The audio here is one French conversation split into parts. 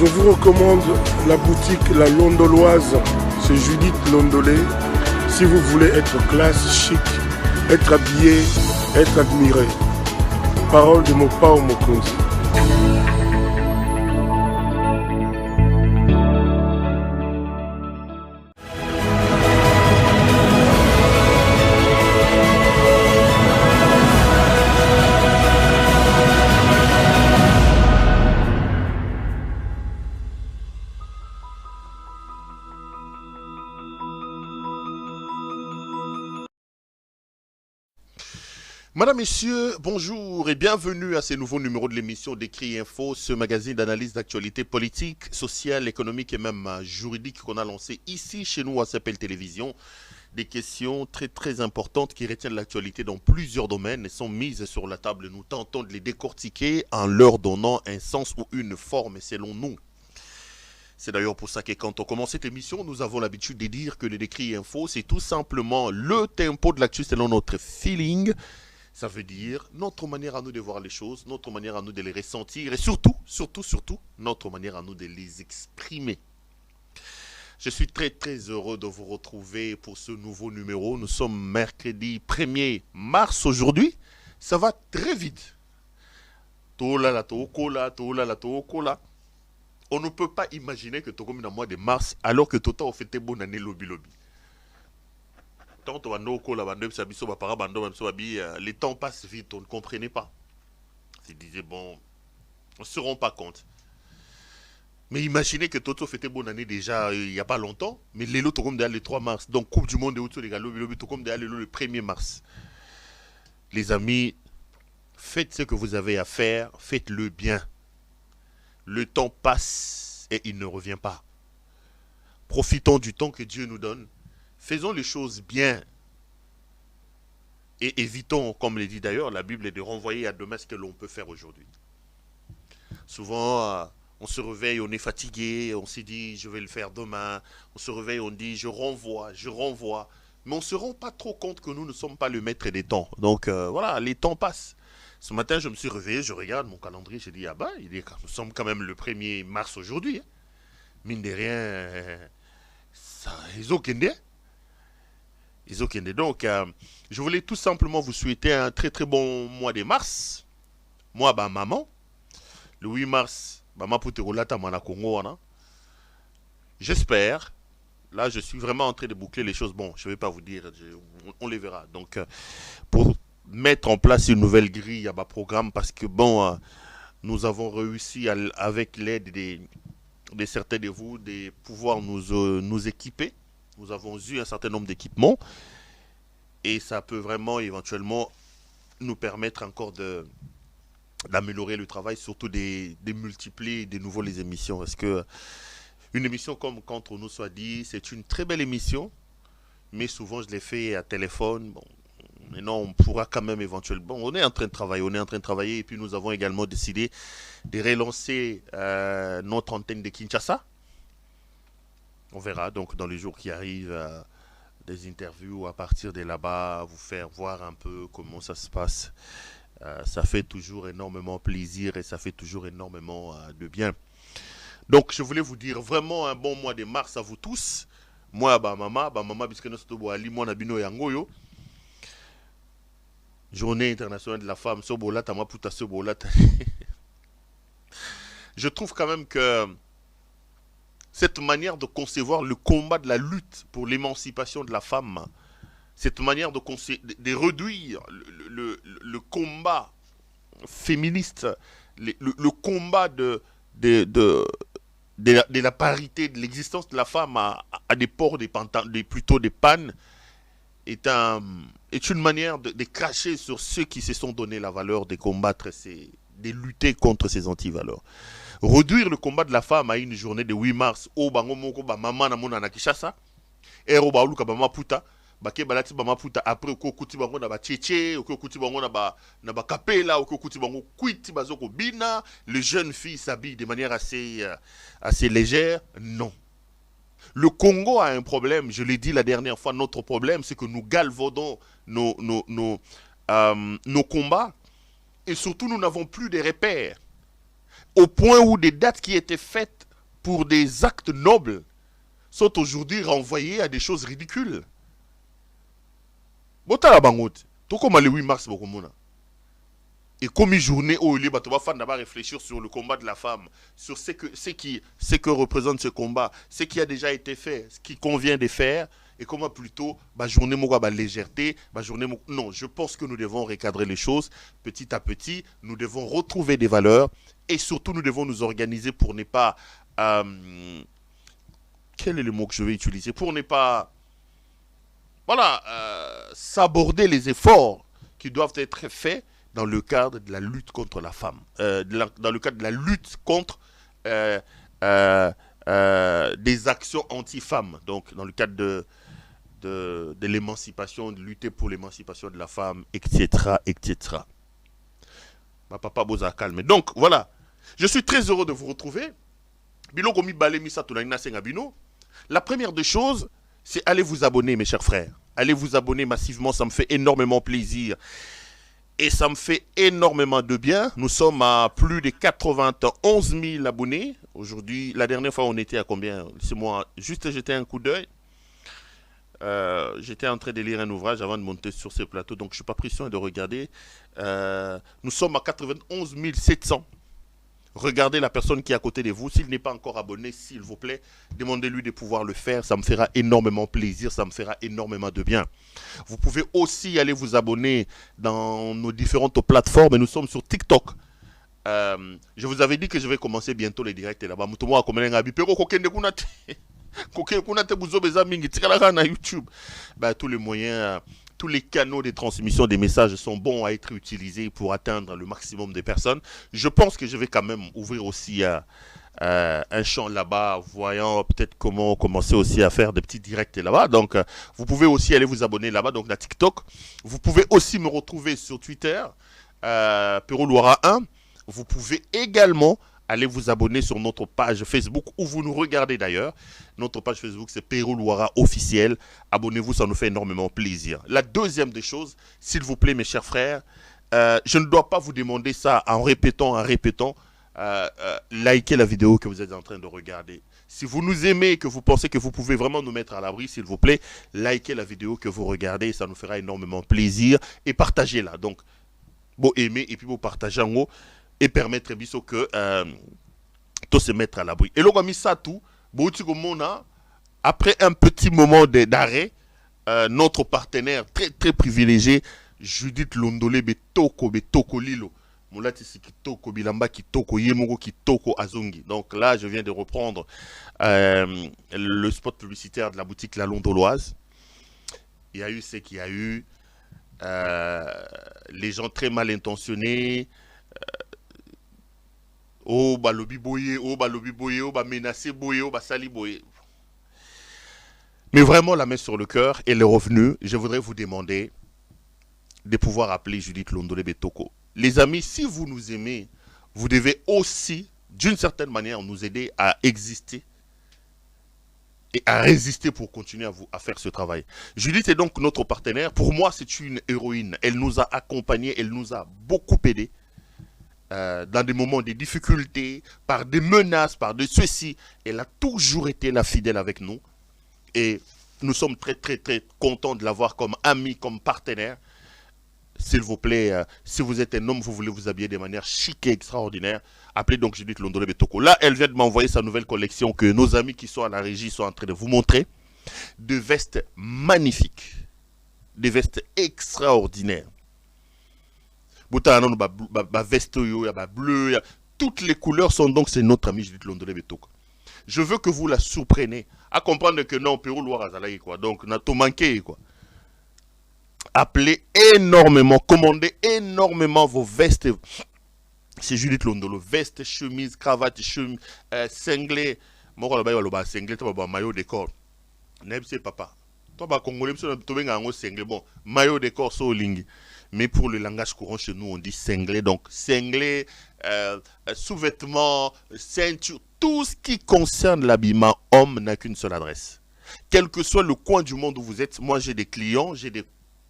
Je vous recommande la boutique La Londoloise, c'est Judith Londolé. Si vous voulez être classe, chic, être habillé, être admiré. Parole de Mopao Mokonzi. Madame, Messieurs, bonjour et bienvenue à ce nouveau numéro de l'émission d'Écrit Info, ce magazine d'analyse d'actualité politique, sociale, économique et même juridique qu'on a lancé ici chez nous à CPL Télévision. Des questions très importantes qui retiennent l'actualité dans plusieurs domaines et sont mises sur la table. Nous tentons de les décortiquer en leur donnant un sens ou une forme selon nous. C'est d'ailleurs pour ça que quand on commence cette émission, nous avons l'habitude de dire que le Décrit Info, c'est tout simplement le tempo de l'actu selon notre feeling. Ça veut dire notre manière à nous de voir les choses, notre manière à nous de les ressentir et surtout, notre manière à nous de les exprimer. Je suis très heureux de vous retrouver pour ce nouveau numéro. Nous sommes mercredi 1er mars aujourd'hui. Ça va très vite. On ne peut pas imaginer que tu es comme dans le mois de mars alors que tout a fait bonne année lobby. Les temps passent vite, on ne comprenait pas. Ils disaient, bon, on ne se rend pas compte. Mais imaginez que Toto fêtait bonne année déjà il n'y a pas longtemps, mais les lots comme le 3 mars. Donc, Coupe du Monde et autour des gars, comme le 1er mars. Les amis, faites ce que vous avez à faire, faites-le bien. Le temps passe et il ne revient pas. Profitons du temps que Dieu nous donne. Faisons les choses bien et évitons, comme le dit d'ailleurs la Bible, de renvoyer à demain ce que l'on peut faire aujourd'hui. Souvent, on se réveille, on est fatigué, on se dit je vais le faire demain. On se réveille, on dit je renvoie. Mais on ne se rend pas trop compte que nous ne sommes pas le maître des temps. Donc voilà, les temps passent. Ce matin, je me suis réveillé, je regarde mon calendrier, j'ai dit nous sommes quand même le 1er mars aujourd'hui. Hein. Mine de rien, ils ont qu'un donc, je voulais tout simplement vous souhaiter un très bon mois de mars. Moi, maman, le 8 mars, maman pour te relata mana Congo, j'espère. Là, je suis vraiment en train de boucler les choses. Bon, je ne vais pas vous dire, on les verra. Donc, pour mettre en place une nouvelle grille à ma programme, parce que bon, nous avons réussi avec l'aide de certains de vous de pouvoir nous équiper. Nous avons eu un certain nombre d'équipements et ça peut vraiment éventuellement nous permettre encore d'améliorer le travail, surtout de multiplier de nouveau les émissions. Parce que une émission comme Quand on nous soit dit, c'est une très belle émission, mais souvent je l'ai fait à téléphone. Bon, maintenant on pourra quand même éventuellement... Bon, on est en train de travailler et puis nous avons également décidé de relancer notre antenne de Kinshasa. On verra donc dans les jours qui arrivent des interviews à partir de là-bas, vous faire voir un peu comment ça se passe. Ça fait toujours énormément plaisir et ça fait toujours énormément de bien. Donc je voulais vous dire vraiment un bon mois de mars à vous tous. Moi, maman, puisque nous sommes à Limo, Nabino et Angoyo. Journée internationale de la femme, je trouve quand même que cette manière de concevoir le combat de la lutte pour l'émancipation de la femme, cette manière de réduire le combat féministe, le combat de la parité, de l'existence de la femme à des ports, plutôt des pannes, est une manière de cracher sur ceux qui se sont donné la valeur de combattre, de lutter contre ces antivaleurs. Réduire le combat de la femme à une journée de 8 mars, au bango moko ba maman na mona na Kinshasa, et au baulu ka ba maputa, ba ke balati ba maputa après au kuti bango na ba tchétché, au kuti bango na ba kapela, au kuti bango kwiti bazoko bina, les jeunes filles s'habillent de manière assez légère. Non. Le Congo a un problème, je l'ai dit la dernière fois, notre problème c'est que nous galvaudons nos combats et surtout nous n'avons plus de repères. Au point où des dates qui étaient faites pour des actes nobles sont aujourd'hui renvoyés à des choses ridicules. Botala bangote, tout comme le 8 mars bokomona. Et comme une journée où il va réfléchir sur le combat de la femme, sur ce que représente ce combat, ce qui a déjà été fait, ce qui convient de faire, et comment plutôt, journée légèreté, non, je pense que nous devons recadrer les choses petit à petit, nous devons retrouver des valeurs, et surtout nous devons nous organiser pour ne pas, quel est le mot que je vais utiliser, pour ne pas, s'aborder les efforts qui doivent être faits dans le cadre de la lutte contre la femme, dans le cadre de la lutte contre des actions anti-femmes, donc dans le cadre de l'émancipation, de lutter pour l'émancipation de la femme, etc., etc. Ma papa Boza calme. Donc voilà, je suis très heureux de vous retrouver. La première des choses, c'est aller vous abonner, mes chers frères. Allez vous abonner massivement, ça me fait énormément plaisir. Et ça me fait énormément de bien. Nous sommes à plus de 91 000 abonnés. Aujourd'hui, la dernière fois, on était à combien? Laissez-moi juste jeter un coup d'œil. J'étais en train de lire un ouvrage avant de monter sur ce plateau, donc je ne suis pas pris soin de regarder. Nous sommes à 91 700. Regardez la personne qui est à côté de vous. S'il n'est pas encore abonné, s'il vous plaît, demandez-lui de pouvoir le faire. Ça me fera énormément plaisir, ça me fera énormément de bien. Vous pouvez aussi aller vous abonner dans nos différentes plateformes. Nous sommes sur TikTok. Je vous avais dit que je vais commencer bientôt les directs là-bas. YouTube. Tous les moyens, tous les canaux de transmission des messages sont bons à être utilisés pour atteindre le maximum de personnes. Je pense que je vais quand même ouvrir aussi un champ là-bas, voyant peut-être comment commencer aussi à faire des petits directs là-bas. Donc, vous pouvez aussi aller vous abonner là-bas, donc la TikTok. Vous pouvez aussi me retrouver sur Twitter, Pero Loira 1. Vous pouvez également allez vous abonner sur notre page Facebook où vous nous regardez d'ailleurs. Notre page Facebook, c'est Pero Loira officiel. Abonnez-vous, ça nous fait énormément plaisir. La deuxième des choses, s'il vous plaît, mes chers frères, je ne dois pas vous demander ça en répétant, likez la vidéo que vous êtes en train de regarder. Si vous nous aimez et que vous pensez que vous pouvez vraiment nous mettre à l'abri, s'il vous plaît, likez la vidéo que vous regardez, ça nous fera énormément plaisir. Et partagez-la. Donc, vous aimez et puis vous partagez en haut. Et permettre biso que tout se mettre à l'abri. Et là, on a ça tout. Après un petit moment d'arrêt, notre partenaire très très privilégié, Judith Londolé Betoko Lilo. Donc là, je viens de reprendre le spot publicitaire de la boutique La Londoloise. Il y a eu ce qu'il y a eu. Les gens très mal intentionnés. Oh, balobi boye, menacé boye, sali boye. Mais vraiment, la main sur le cœur et le revenu, je voudrais vous demander de pouvoir appeler Judith Londolé Betoko. Les amis, si vous nous aimez, vous devez aussi, d'une certaine manière, nous aider à exister et à résister pour continuer à faire ce travail. Judith est donc notre partenaire. Pour moi, c'est une héroïne. Elle nous a accompagnés, elle nous a beaucoup aidés. Dans des moments de difficultés, par des menaces, par de ceci. Elle a toujours été là fidèle avec nous. Et nous sommes très, très, très contents de l'avoir comme ami, comme partenaire. S'il vous plaît, si vous êtes un homme, vous voulez vous habiller de manière chic et extraordinaire, appelez donc Judith Londolé Betoko. Là, elle vient de m'envoyer sa nouvelle collection que nos amis qui sont à la régie sont en train de vous montrer. De vestes magnifiques. Des vestes extraordinaires. Veste bleu, toutes les couleurs sont donc, c'est notre ami Judith Londolé Betoko. Je veux que vous la surpreniez à comprendre que non, Pero Loira Zalaï, quoi. Donc, n'a tout manqué, quoi. Appelez énormément, commandez énormément vos vestes. C'est Judith Londolo, veste, chemise, cravate, chemise, cinglé. Moi, je vais cinglé, tu vas maillot de corps. N'est-ce papa? Toi, bah, Congolais, tu vas un cinglé. Bon, maillot de corps, so lingi. Mais pour le langage courant chez nous, on dit cinglé. Donc, cinglé, sous-vêtements, ceinture, tout ce qui concerne l'habillement homme n'a qu'une seule adresse. Quel que soit le coin du monde où vous êtes, moi j'ai des clients, j'ai des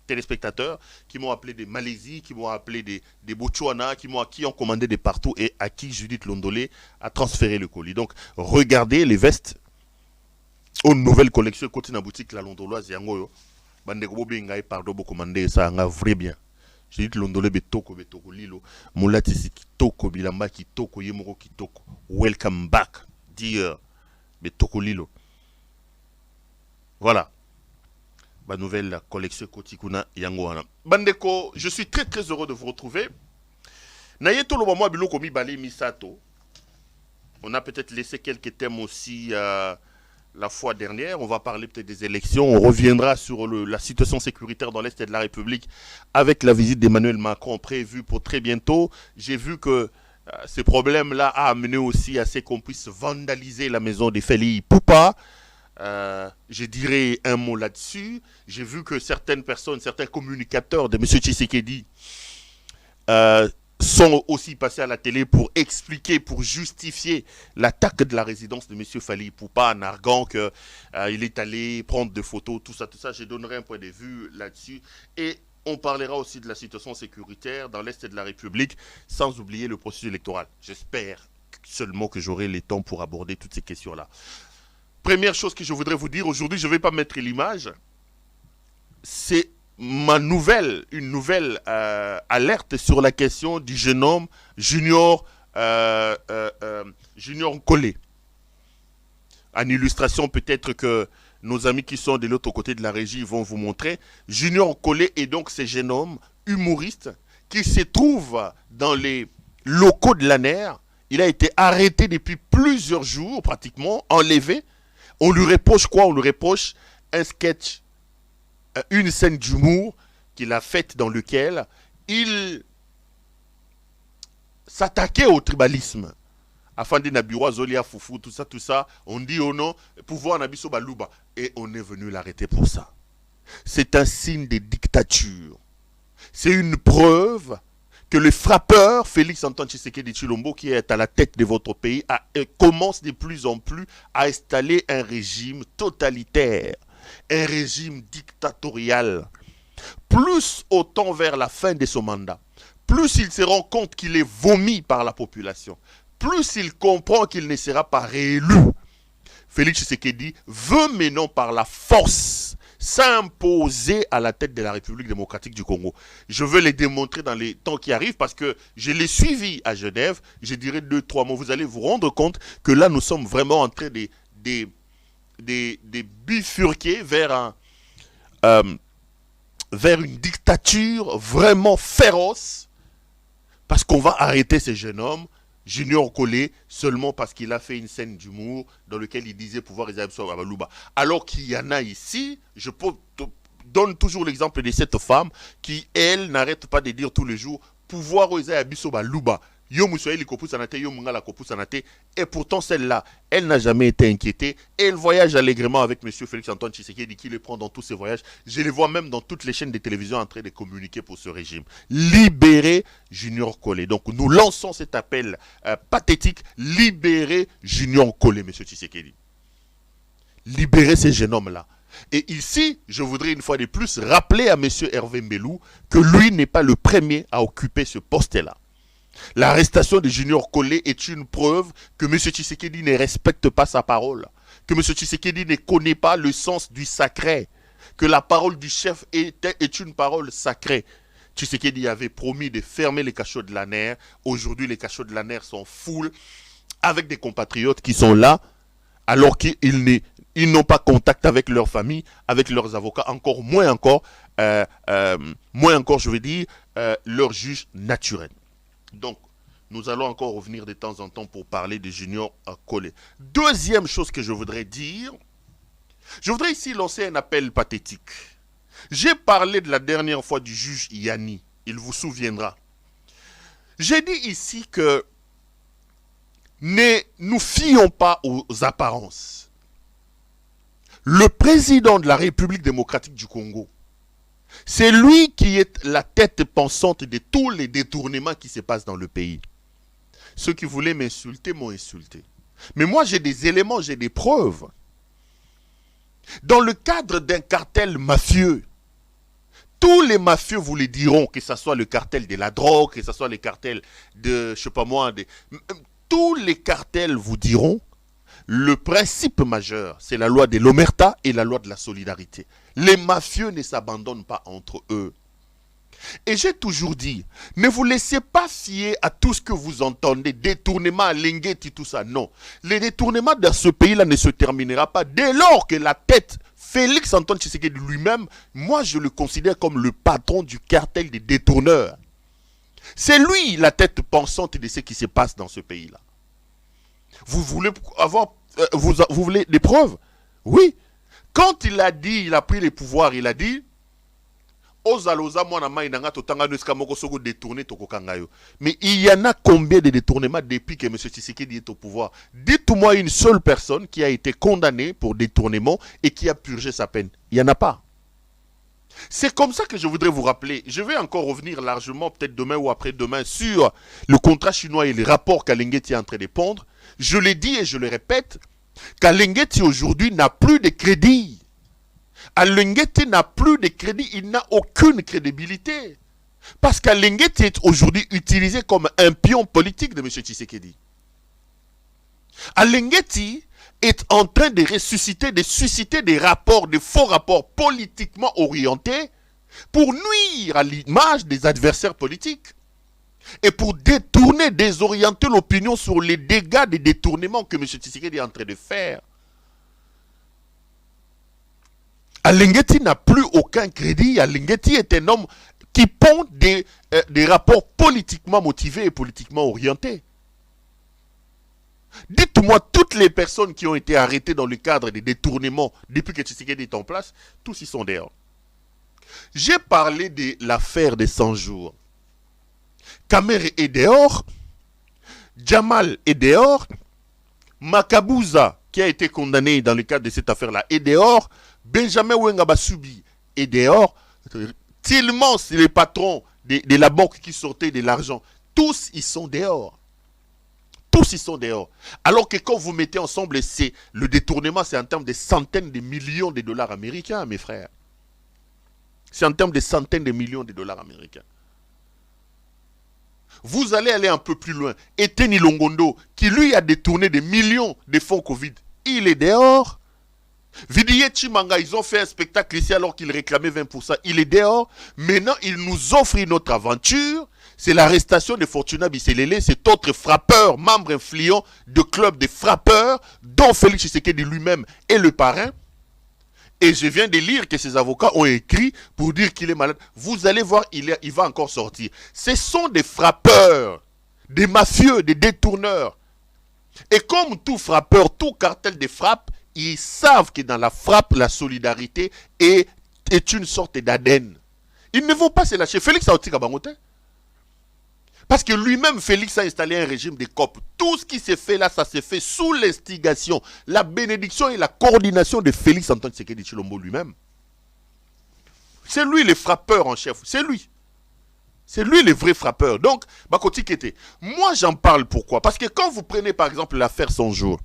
téléspectateurs qui m'ont appelé des Malaisie, qui m'ont appelé des Botswana, qui ont commandé des partout et à qui Judith Londolé a transféré le colis. Donc, regardez les vestes aux nouvelles collections côté na boutique la Londoloise yangoyo. Bande ko benga pardon bo commandé ça nga vrai bien. Judith Londolé betoko lilo, mulatisi kitoko bilamba kitoko yemoko kitoko. Welcome back, dear betoko lilo. Voilà. Ma nouvelle collection Kotikuna Yangoana. Bandeko, je suis très très heureux de vous retrouver. Nayeto lo mama biloko mi bali misato. On a peut-être laissé quelques thèmes aussi la fois dernière. On va parler peut-être des élections. On reviendra sur la situation sécuritaire dans l'Est de la République avec la visite d'Emmanuel Macron prévue pour très bientôt. J'ai vu que ces problèmes-là a amené aussi à ce qu'on puisse vandaliser la maison des Félix Poupa. Je dirais un mot là-dessus. J'ai vu que certaines personnes, certains communicateurs de M. Tshisekedi sont aussi passés à la télé pour expliquer, pour justifier l'attaque de la résidence de M. Fali Poupa en arguant qu'il est allé prendre des photos, tout ça. Je donnerai un point de vue là-dessus. Et on parlera aussi de la situation sécuritaire dans l'Est de la République, sans oublier le processus électoral. J'espère seulement que j'aurai le temps pour aborder toutes ces questions-là. Première chose que je voudrais vous dire, aujourd'hui, je ne vais pas mettre l'image. C'est une nouvelle alerte sur la question du jeune homme Junior Collé. En illustration, peut-être que nos amis qui sont de l'autre côté de la régie vont vous montrer. Junior Collé est donc ce jeune homme humoriste qui se trouve dans les locaux de l'ANER. Il a été arrêté depuis plusieurs jours, pratiquement, enlevé. On lui reproche quoi? On lui reproche un sketch, une scène d'humour qu'il a faite dans lequel il s'attaquait au tribalisme. Afin de Nabiwa, Zolia, Foufou, tout ça, on dit oh non, pouvoir Nabiso Balouba. Et on est venu l'arrêter pour ça. C'est un signe de dictature. C'est une preuve que le frappeur Félix Antoine Tshisekedi Tshilombo, qui est à la tête de votre pays, commence de plus en plus à installer un régime totalitaire, un régime dictatorial. Plus au temps vers la fin de son mandat, plus il se rend compte qu'il est vomi par la population, plus il comprend qu'il ne sera pas réélu. Félix Tshisekedi veut maintenant par la force s'imposer à la tête de la République démocratique du Congo. Je veux les démontrer dans les temps qui arrivent parce que je l'ai suivi à Genève. Je dirais 2-3 mots. Vous allez vous rendre compte que là, nous sommes vraiment en train de bifurquer vers une dictature vraiment féroce parce qu'on va arrêter ces jeunes hommes. Junior Collé seulement parce qu'il a fait une scène d'humour dans laquelle il disait pouvoir réserver sur Balouba. Alors qu'il y en a ici, je donne toujours l'exemple de cette femme qui, elle, n'arrête pas de dire tous les jours pouvoir réserver sur Balouba. Et pourtant celle-là, elle n'a jamais été inquiétée. Elle voyage allègrement avec M. Félix Antoine Tshisekedi qui le prend dans tous ses voyages. Je les vois même dans toutes les chaînes de télévision en train de communiquer pour ce régime. Libérer Junior Collé. Donc nous lançons cet appel pathétique. Libérer Junior Collé, M. Tshisekedi. Libérer ces jeunes hommes-là. Et ici, je voudrais une fois de plus rappeler à M. Hervé Mbelou que lui n'est pas le premier à occuper ce poste-là. L'arrestation de Junior Collé est une preuve que M. Tshisekedi ne respecte pas sa parole, que M. Tshisekedi ne connaît pas le sens du sacré, que la parole du chef est une parole sacrée. Tshisekedi avait promis de fermer les cachots de l'ANER. Aujourd'hui, les cachots de l'ANER sont full avec des compatriotes qui sont là, alors qu'ils n'ont pas contact avec leur famille, avec leurs avocats, moins encore, je veux dire, leur juge naturel. Donc, nous allons encore revenir de temps en temps pour parler de Junior Collé. Deuxième chose que je voudrais dire, je voudrais ici lancer un appel pathétique. J'ai parlé de la dernière fois du juge Yanni, il vous souviendra. J'ai dit ici que ne nous fions pas aux apparences. Le président de la République démocratique du Congo, c'est lui qui est la tête pensante de tous les détournements qui se passent dans le pays. Ceux qui voulaient m'insulter m'ont insulté. Mais moi, j'ai des éléments, j'ai des preuves. Dans le cadre d'un cartel mafieux, Tous les mafieux vous le diront, que ce soit le cartel de la drogue, que ce soit les cartels de, je sais pas moi, tous les cartels vous diront, le principe majeur, c'est la loi de l'omerta et la loi de la solidarité. Les mafieux ne s'abandonnent pas entre eux. Et j'ai toujours dit, ne vous laissez pas fier à tout ce que vous entendez, détournement, Lingeti, tout ça. Non, le détournement dans ce pays-là ne se terminera pas dès lors que la tête, Félix Antoine Tshisekedi lui-même, moi je le considère comme le patron du cartel des détourneurs. C'est lui la tête pensante de ce qui se passe dans ce pays-là. Vous voulez avoir, vous voulez des preuves? Oui. Quand il a dit, il a pris les pouvoirs, il a dit, mais il y en a combien de détournements depuis que M. Tshisekedi est au pouvoir? Dites-moi une seule personne qui a été condamnée pour détournement et qui a purgé sa peine. Il n'y en a pas. C'est comme ça que je voudrais vous rappeler. Je vais encore revenir largement, peut-être demain ou après-demain, sur le contrat chinois et les rapports qu'Alingeti est en train de pondre. Je l'ai dit et je le répète, qu'Alingeti aujourd'hui n'a plus de crédit. Alingeti n'a plus de crédit, il n'a aucune crédibilité. Parce qu'Alingeti est aujourd'hui utilisé comme un pion politique de M. Tshisekedi. Alingeti est en train de ressusciter, de susciter des rapports, des faux rapports politiquement orientés pour nuire à l'image des adversaires politiques et pour détourner, désorienter l'opinion sur les dégâts des détournements que M. Tshisekedi est en train de faire. Alingeti n'a plus aucun crédit. Alingeti est un homme qui pond des rapports politiquement motivés et politiquement orientés. Dites-moi, toutes les personnes qui ont été arrêtées dans le cadre des détournements depuis que Tshisekedi est en place, tous y sont dehors. J'ai parlé de l'affaire des 100 jours. Kamere est dehors, Jamal est dehors, Makabouza, qui a été condamné dans le cadre de cette affaire-là, est dehors, Benjamin Wengabasubi est dehors, Tillmans, les patrons de la banque qui sortaient de l'argent, tous ils sont dehors. Tous ils sont dehors. Alors que quand vous mettez ensemble, le détournement, c'est en termes de centaines de millions de dollars américains, mes frères. C'est en termes de centaines de millions de dollars américains. Vous allez aller un peu plus loin. Eteni Longondo, qui lui a détourné des millions de fonds Covid, il est dehors. Vidiye Chimanga, ils ont fait un spectacle ici alors qu'ils réclamaient 20%. Il est dehors. Maintenant, il nous offre une autre aventure. C'est l'arrestation de Fortuna Bisselele, cet autre frappeur, membre influent de club de frappeurs, dont Félix Tshisekedi lui-même est le parrain. Et je viens de lire que ses avocats ont écrit pour dire qu'il est malade. Vous allez voir, il va encore sortir. Ce sont des frappeurs, des mafieux, des détourneurs. Et comme tout frappeur, tout cartel de frappe, ils savent que dans la frappe, la solidarité est une sorte d'ADN. Ils ne vont pas se lâcher. Félix a aussi Bangote. Parce que lui-même, Félix a installé un régime de COP. Tout ce qui s'est fait là, ça s'est fait sous l'instigation, la bénédiction et la coordination de Félix Antoine Tshisekedi Tshilombo lui-même. C'est lui le frappeur en chef. C'est lui. C'est lui le vrai frappeur. Donc, Bakoti Kete. Moi, j'en parle pourquoi? Parce que quand vous prenez par exemple l'affaire 100 jours,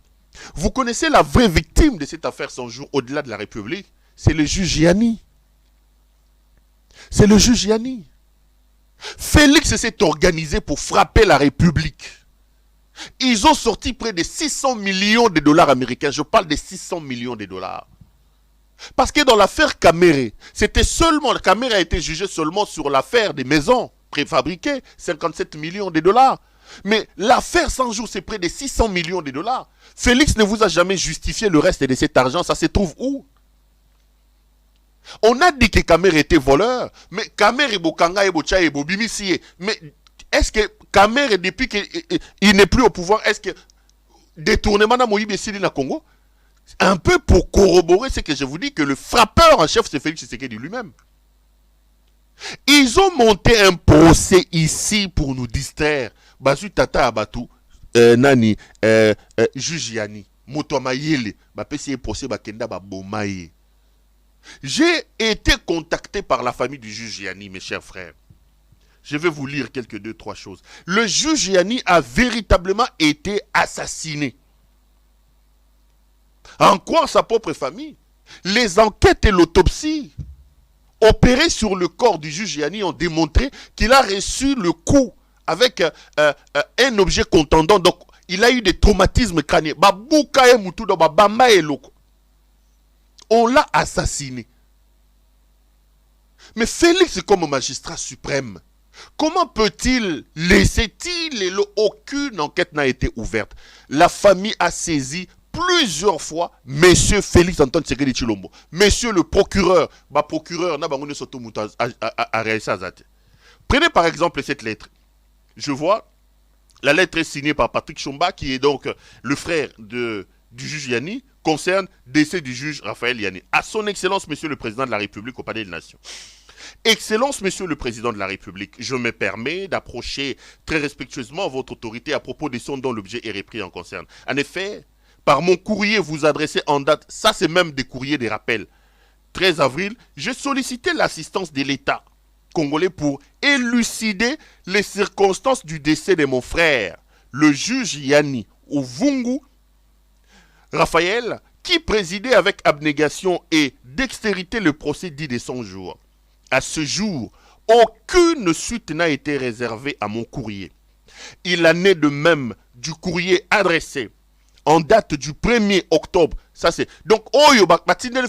vous connaissez la vraie victime de cette affaire 100 jours au-delà de la République, c'est le juge Yanni. C'est le juge Yanni. Félix s'est organisé pour frapper la République. Ils ont sorti près de 600 millions de dollars américains. Je parle de 600 millions de dollars. Parce que dans l'affaire Kamere, c'était seulement, Kamere a été jugé seulement sur l'affaire des maisons préfabriquées, 57 millions de dollars. Mais l'affaire 100 jours, c'est près de 600 millions de dollars. Félix ne vous a jamais justifié le reste de cet argent. Ça se trouve où? On a dit que Kamere était voleur, mais Kamere est Bokanga et Bocha et Bobimisie. Mais est-ce que Kamere, depuis qu'il n'est plus au pouvoir, est-ce que détournement na Moïbe Sili na Congo? Un peu pour corroborer ce que je vous dis, que le frappeur en chef, c'est Félix Tshisekedi lui-même. Ils ont monté un procès ici pour nous distraire. Basu Tata Abatu, Nani, Juge Yani, Motomayele, Bapesi procès Bakenda Babomaye. J'ai été contacté par la famille du juge Yanni, mes chers frères. Je vais vous lire quelques 2-3 choses. Le juge Yanni a véritablement été assassiné. En quoi sa propre famille? Les enquêtes et l'autopsie opérés sur le corps du juge Yanni ont démontré qu'il a reçu le coup avec un objet contendant. Donc, il a eu des traumatismes crâniens. On l'a assassiné. Mais Félix, comme magistrat suprême, comment peut-il laisser-il aucune enquête n'a été ouverte? La famille a saisi plusieurs fois Monsieur Félix Antoine Tshisekedi Tshilombo, Monsieur le procureur, prenez par exemple cette lettre. Je vois, la lettre est signée par Patrick Chomba, qui est donc le frère du juge Yanni, concerne décès du juge Raphaël Yanni. À son Excellence, Monsieur le Président de la République au Palais des Nations. Excellence, Monsieur le Président de la République, je me permets d'approcher très respectueusement votre autorité à propos des sons dont l'objet est repris en concerne. En effet, par mon courrier vous adressé en date, ça c'est même des courriers des rappels, 13 avril, j'ai sollicité l'assistance de l'État congolais pour élucider les circonstances du décès de mon frère, le juge Yanni Ovungu Raphaël, qui présidait avec abnégation et dextérité le procès dit de 100 jours. À ce jour, aucune suite n'a été réservée à mon courrier. Il en est de même du courrier adressé en date du 1er octobre. Ça c'est donc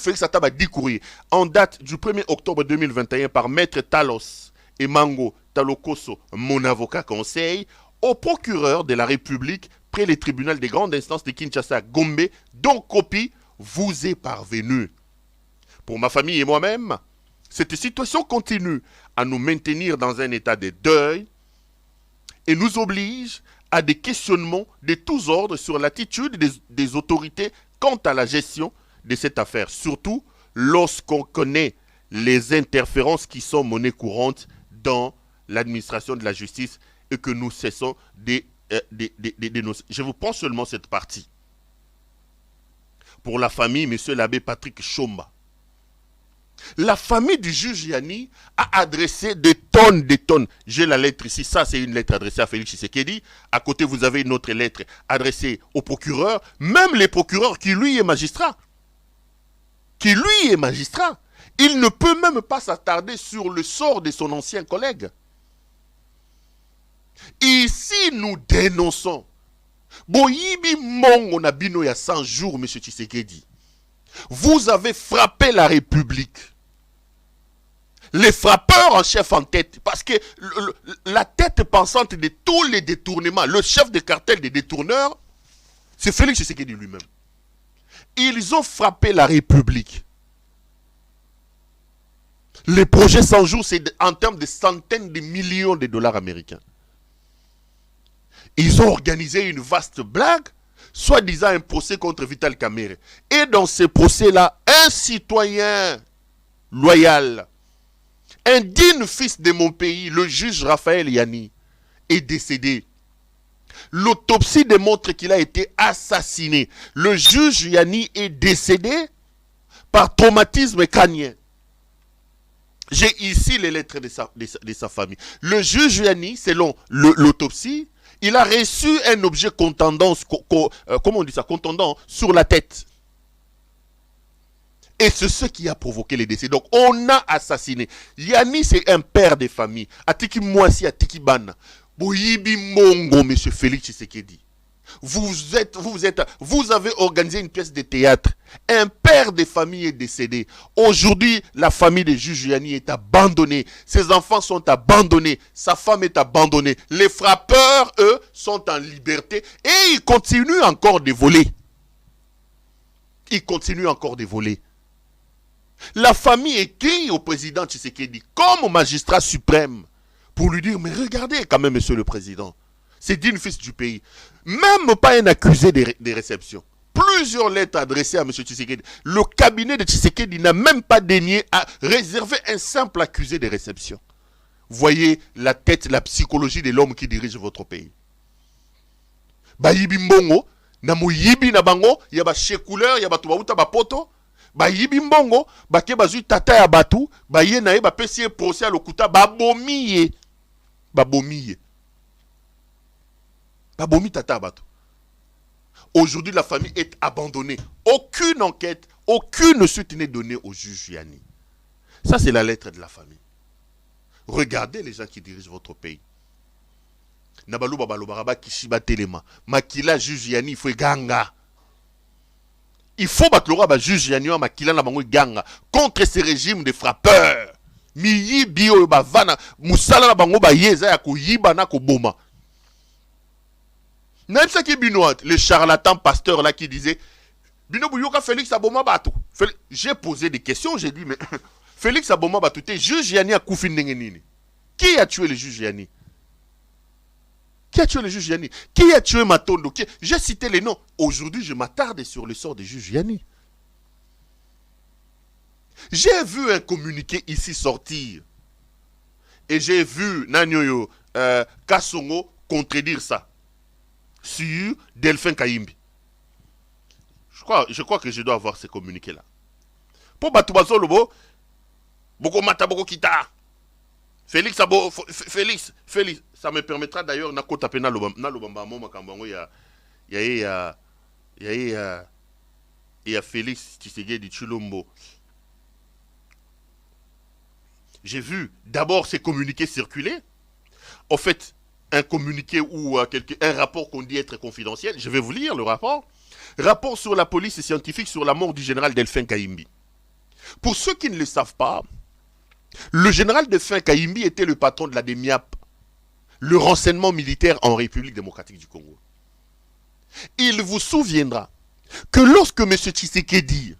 Félix Ataba 10 courriers en date du 1er octobre 2021 par Maître Talos Emango Talokoso, mon avocat conseil, au procureur de la République près les tribunaux des grandes instances de Kinshasa Gombe, dont copie vous est parvenue. Pour ma famille et moi-même, cette situation continue à nous maintenir dans un état de deuil et nous oblige à des questionnements de tous ordres sur l'attitude des autorités quant à la gestion de cette affaire, surtout lorsqu'on connaît les interférences qui sont monnaie courante dans l'administration de la justice et que nous cessons de dénoncer. Je vous prends seulement cette partie. Pour la famille, monsieur l'abbé Patrick Chomba, la famille du juge Yanni a adressé des tonnes. J'ai la lettre ici, ça c'est une lettre adressée à Félix Tshisekedi. À côté vous avez une autre lettre adressée au procureur, même les procureurs qui lui est magistrat. Il ne peut même pas s'attarder sur le sort de son ancien collègue. Ici nous dénonçons. Boyibi Mongo Nabino il y a 100 jours, M. Tshisekedi. Vous avez frappé la République. Les frappeurs en chef en tête, parce que la tête pensante de tous les détournements, le chef de cartel des détourneurs, c'est Félix Tshisekedi lui-même. Ils ont frappé la République. Les projets 100 jours, c'est en termes de centaines de millions de dollars américains. Ils ont organisé une vaste blague, soi-disant un procès contre Vital Kamerhe. Et dans ce procès-là, un citoyen loyal, un digne fils de mon pays, le juge Raphaël Yanni, est décédé. L'autopsie démontre qu'il a été assassiné. Le juge Yanni est décédé par traumatisme crânien. J'ai ici les lettres de sa famille. Le juge Yanni, selon l'autopsie, il a reçu un objet contendant, contendant sur la tête. Et c'est ce qui a provoqué les décès. Donc, on a assassiné. Yanni, c'est un père de famille. Atiki Mwasi, Atiki Bana. Boyibi Mongo, monsieur Félix Tshisekedi. Vous avez organisé une pièce de théâtre. Un père de famille est décédé. Aujourd'hui, la famille de juge Yanni est abandonnée. Ses enfants sont abandonnés. Sa femme est abandonnée. Les frappeurs, eux, sont en liberté. Et ils continuent encore de voler. La famille écrit au président Tshisekedi comme au magistrat suprême pour lui dire, mais regardez quand même, monsieur le président, c'est digne fils du pays. Même pas un accusé de réception. Plusieurs lettres adressées à M. Tshisekedi. Le cabinet de Tshisekedi n'a même pas daigné à réserver un simple accusé de réception. Voyez la tête, la psychologie de l'homme qui dirige votre pays. Bayibi mbongo, na muyibi na bango, yaba checouleur, yaba tubauta bapoto. Bayibi mbongo, bake bazui tata ya batu, baye na ye bapesi procès à lokuta, babomiye. Babomi tata ya batu. Aujourd'hui, la famille est abandonnée. Aucune enquête, aucune suite n'est donnée au juge Yanni. Ça, c'est la lettre de la famille. Regardez les gens qui dirigent votre pays. Nabaluba balobaraba kishiba telema. Makila juge yani faut ganga. Il faut battre le juge yani makila na bango ganga contre ce régime de frappeurs. Miyi bio bavana musala na bango ba yeza ya kuyiba na koboma. Même ça qui est binoat, le charlatan pasteur là qui disait Bino Bouyoka Félix Aboma Batou. J'ai posé des questions, j'ai dit mais Félix Aboma Batou, t'es juge Yani a Koufin Nengenini. Qui a tué le juge Yani? Qui a tué le juge Yani? Qui a tué Matondo? J'ai cité les noms. Aujourd'hui, je m'attarde sur le sort des juges Yani. J'ai vu un communiqué ici sortir. Et j'ai vu Nanyoyo Kassongo contredire ça. Sur Delphin Kayimbi. Je crois que je dois avoir ces communiqués-là. Pour Batoubazo Lobo, Boko Mata Boko Kita. Félix, ça me permettra d'ailleurs na kota pena lobamba mo makambango ya Félix Tshisekedi Tshilombo. J'ai vu d'abord ces communiqués circuler. En fait, un communiqué ou un rapport qu'on dit être confidentiel. Je vais vous lire le rapport. Rapport sur la police scientifique sur la mort du général Delphin Kayimbi. Pour ceux qui ne le savent pas, le général Delphin Kayimbi était le patron de la DEMIAP, le renseignement militaire en République démocratique du Congo. Il vous souviendra que lorsque M. Tshisekedi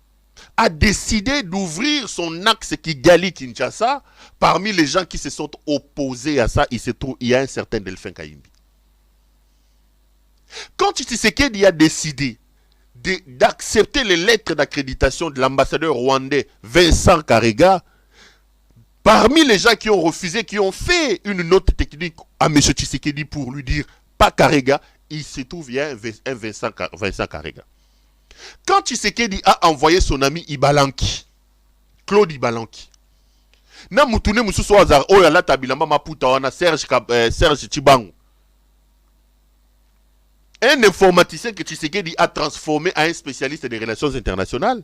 a décidé d'ouvrir son axe Kigali-Kinshasa, parmi les gens qui se sont opposés à ça, il y a un certain Delphin Kayimbi. Quand Tshisekedi a décidé d'accepter les lettres d'accréditation de l'ambassadeur rwandais Vincent Karega, parmi les gens qui ont refusé, qui ont fait une note technique à M. Tshisekedi pour lui dire pas Karega, il se trouve il y a un Vincent Karega. Quand Tshisekedi a envoyé son ami Ibalanki, Claude Ibalanki, na mutune mususu wazar oya la tabilamba maputa wana Serge Chibango, un informaticien que Tshisekedi a transformé en un spécialiste des relations internationales,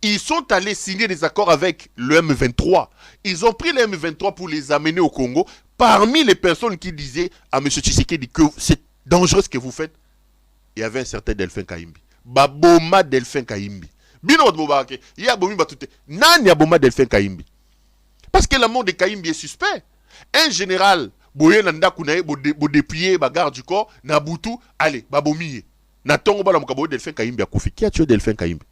ils sont allés signer des accords avec le M23. Ils ont pris le M23 pour les amener au Congo. Parmi les personnes qui disaient à M. Tshisekedi que c'est dangereux ce que vous faites, il y avait un certain Delphin Kayimbi. Baboma Delphin Kayimbi. Bino Bobake, il y a Bomi Batute. Nan ya Boma Delphin Kayimbi. Parce que la mort de Kayimbi est suspect. Un général, Boye Nanda Kounae, Bodépouillé, Bagarre du corps, Nabutu, allez, Babomiye. Natongo Balamukabo Delphin Kayimbi a Koufi. Qui a tué Delphin Kayimbi?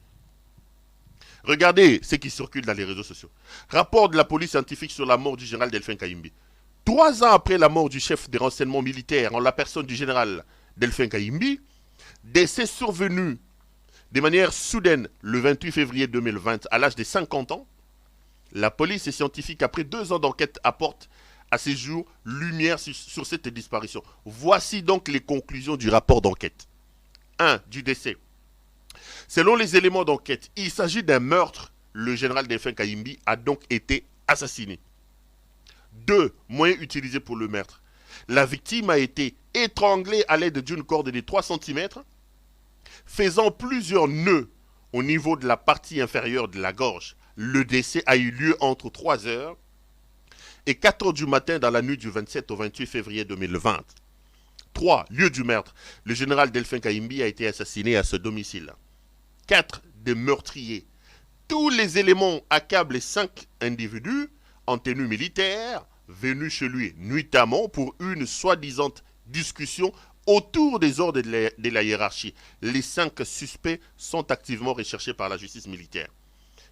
Regardez ce qui circule dans les réseaux sociaux. Rapport de la police scientifique sur la mort du général Delphin Kayimbi. 3 ans après la mort du chef des renseignements militaires en la personne du général Delphin Kayimbi, décès survenu de manière soudaine le 28 février 2020 à l'âge de 50 ans, la police scientifique, après 2 ans d'enquête, apporte à ces jours lumière sur cette disparition. Voici donc les conclusions du rapport d'enquête. 1. Du décès. Selon les éléments d'enquête, il s'agit d'un meurtre. Le général Delphin Kayimbi a donc été assassiné. 2. Moyens utilisés pour le meurtre. La victime a été étranglée à l'aide d'une corde de 3 cm, faisant plusieurs nœuds au niveau de la partie inférieure de la gorge. Le décès a eu lieu entre 3 h et 4 h du matin dans la nuit du 27 au 28 février 2020. 3. Lieu du meurtre. Le général Delphin Kayimbi a été assassiné à ce domicile. 4. Des meurtriers. Tous les éléments accablent les 5 individus en tenue militaire venus chez lui nuitamment pour une soi-disant discussion autour des ordres de la hiérarchie. Les 5 suspects sont activement recherchés par la justice militaire.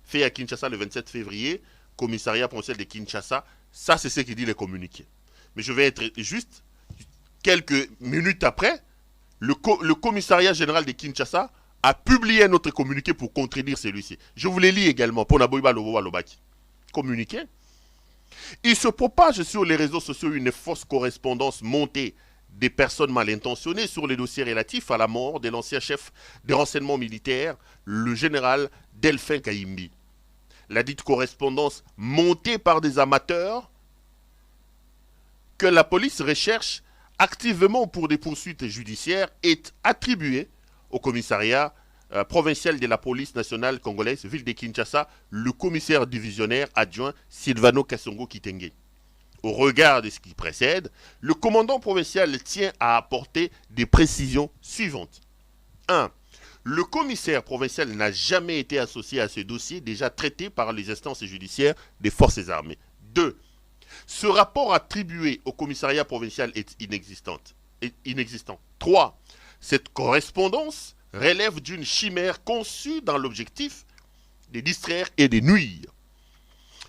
Fait à Kinshasa le 27 février, commissariat provincial de Kinshasa. Ça, c'est ce qui dit le communiqué. Mais je vais être juste quelques minutes après, le commissariat général de Kinshasa a publié un autre communiqué pour contredire celui-ci. Je vous le lis également pour Naboiba Lobo Lobaki. Communiqué. Il se propage sur les réseaux sociaux une fausse correspondance montée des personnes mal intentionnées sur les dossiers relatifs à la mort de l'ancien chef des renseignements militaires, le général Delphin Kayimbi. La dite correspondance montée par des amateurs que la police recherche activement pour des poursuites judiciaires est attribuée au commissariat provincial de la police nationale congolaise, ville de Kinshasa, le commissaire divisionnaire adjoint Sylvano Kassongo Kitenge. Au regard de ce qui précède, le commandant provincial tient à apporter des précisions suivantes. 1. Le commissaire provincial n'a jamais été associé à ce dossier déjà traité par les instances judiciaires des forces armées. 2. Ce rapport attribué au commissariat provincial est inexistant. 3. Cette correspondance relève d'une chimère conçue dans l'objectif de distraire et de nuire.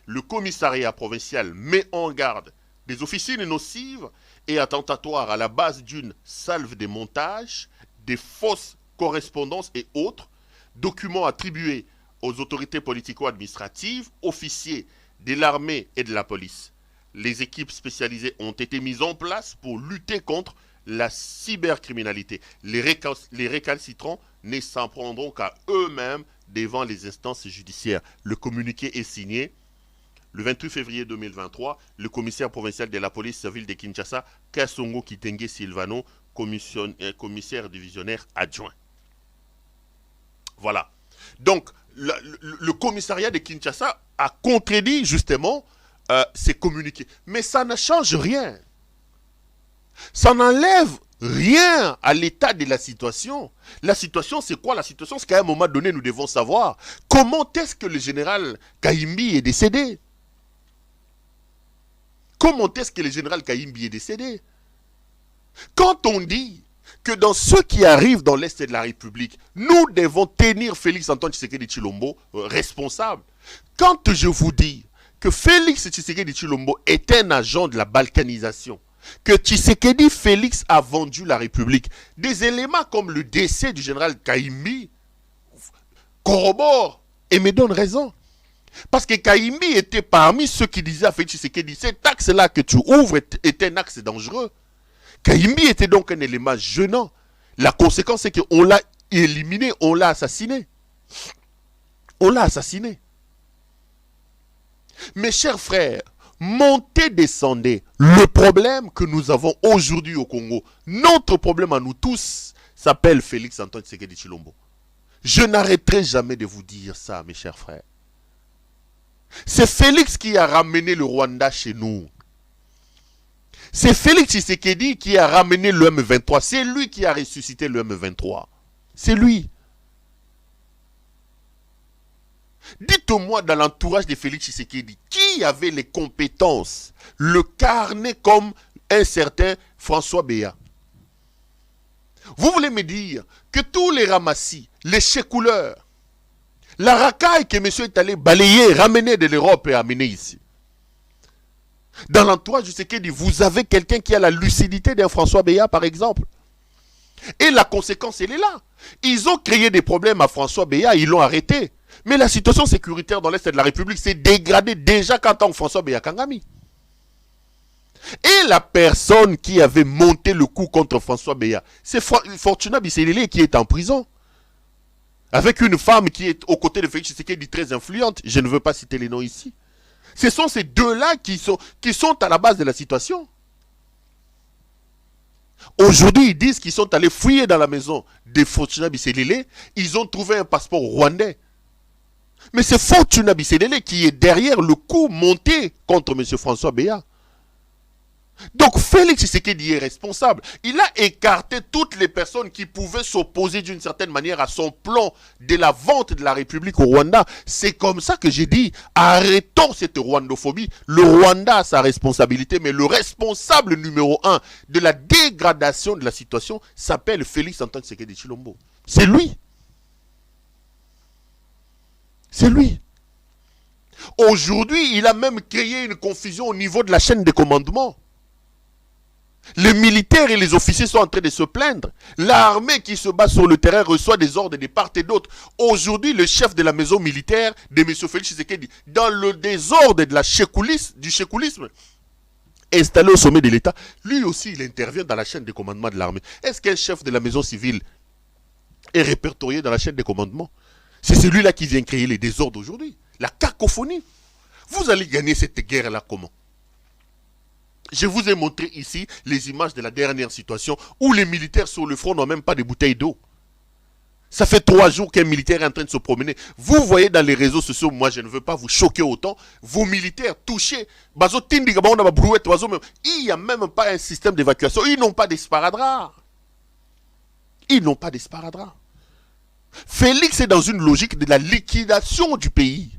Le commissariat provincial met en garde des officines nocives et attentatoires à la base d'une salve de montage, des fausses correspondances et autres, documents attribués aux autorités politico-administratives, officiers de l'armée et de la police. Les équipes spécialisées ont été mises en place pour lutter contre la cybercriminalité. Les récalcitrants ne s'en prendront qu'à eux-mêmes devant les instances judiciaires. Le communiqué est signé le 28 février 2023. Le commissaire provincial de la police civile de Kinshasa, Kassongo Kitenge Sylvano, commissaire divisionnaire adjoint. Voilà. Donc, le commissariat de Kinshasa a contredit justement ces communiqués. Mais ça ne change rien. Ça n'enlève rien à l'état de la situation. La situation, c'est quoi? La situation, c'est qu'à un moment donné, nous devons savoir comment est-ce que le général Kayimbi est décédé. Comment est-ce que le général Kayimbi est décédé? Quand on dit que dans ceux qui arrivent dans l'Est de la République, nous devons tenir Félix Antoine Tshisekedi Tshilombo responsable. Quand je vous dis que Félix Tshisekedi Tshilombo est un agent de la balkanisation, que Tshisekedi Félix a vendu la République, des éléments comme le décès du général Kayimbi corroborent et me donnent raison. Parce que Kayimbi était parmi ceux qui disaient à Félix Tshisekedi, cet axe-là que tu ouvres est un axe dangereux. Kayimbi était donc un élément gênant. La conséquence, c'est qu'on l'a éliminé, on l'a assassiné. On l'a assassiné. Mes chers frères, montez, descendez. Le problème que nous avons aujourd'hui au Congo, notre problème à nous tous, s'appelle Félix Antoine Tshisekedi Tshilombo. Je n'arrêterai jamais de vous dire ça, mes chers frères. C'est Félix qui a ramené le Rwanda chez nous. C'est Félix Tshisekedi qui a ramené le M23. C'est lui qui a ressuscité le M23. C'est lui. Dites-moi dans l'entourage de Félix Tshisekedi, qui avait les compétences, le carnet comme un certain François Béat? Vous voulez me dire que tous les ramassis, les chécouleurs, la racaille que monsieur est allé balayer, ramener de l'Europe et amener ici. Dans l'entourage du Tshisekedi, vous avez quelqu'un qui a la lucidité d'un François Béat, par exemple. Et la conséquence, elle est là. Ils ont créé des problèmes à François Béat, ils l'ont arrêté. Mais la situation sécuritaire dans l'Est de la République s'est dégradée déjà quand on François Béat Kangami. Et la personne qui avait monté le coup contre François Béat, c'est Fortuna Bisselele qui est en prison. Avec une femme qui est aux côtés de Félix Tshisekedi très influente. Je ne veux pas citer les noms ici. Ce sont ces deux-là qui sont à la base de la situation. Aujourd'hui, ils disent qu'ils sont allés fouiller dans la maison de Fortuna Bisselele. Ils ont trouvé un passeport rwandais. Mais c'est Fortuna Bisselele qui est derrière le coup monté contre M. François Béat. Donc Félix Tshisekedi est responsable. Il a écarté toutes les personnes qui pouvaient s'opposer d'une certaine manière à son plan de la vente de la République au Rwanda. C'est comme ça que j'ai dit, arrêtons cette rwandophobie. Le Rwanda a sa responsabilité, mais le responsable numéro 1 de la dégradation de la situation s'appelle Félix Antoine Tshisekedi Tshilombo. C'est lui. C'est lui. Aujourd'hui, il a même créé une confusion au niveau de la chaîne de commandement. Les militaires et les officiers sont en train de se plaindre. L'armée qui se bat sur le terrain reçoit des ordres de part et d'autre. Aujourd'hui, le chef de la maison militaire de M. Félix Tshisekedi, dans le désordre de la du chécoulisme, installé au sommet de l'État, lui aussi, il intervient dans la chaîne de commandement de l'armée. Est-ce qu'un chef de la maison civile est répertorié dans la chaîne de commandement? C'est celui-là qui vient créer les désordres aujourd'hui. La cacophonie. Vous allez gagner cette guerre-là comment? Je vous ai montré ici les images de la dernière situation où les militaires sur le front n'ont même pas de bouteilles d'eau. Ça fait 3 jours qu'un militaire est en train de se promener. Vous voyez dans les réseaux sociaux, moi je ne veux pas vous choquer autant, vos militaires touchés, il n'y a même pas un système d'évacuation. Ils n'ont pas d'esparadrap. Ils n'ont pas d'esparadrap. Félix est dans une logique de la liquidation du pays.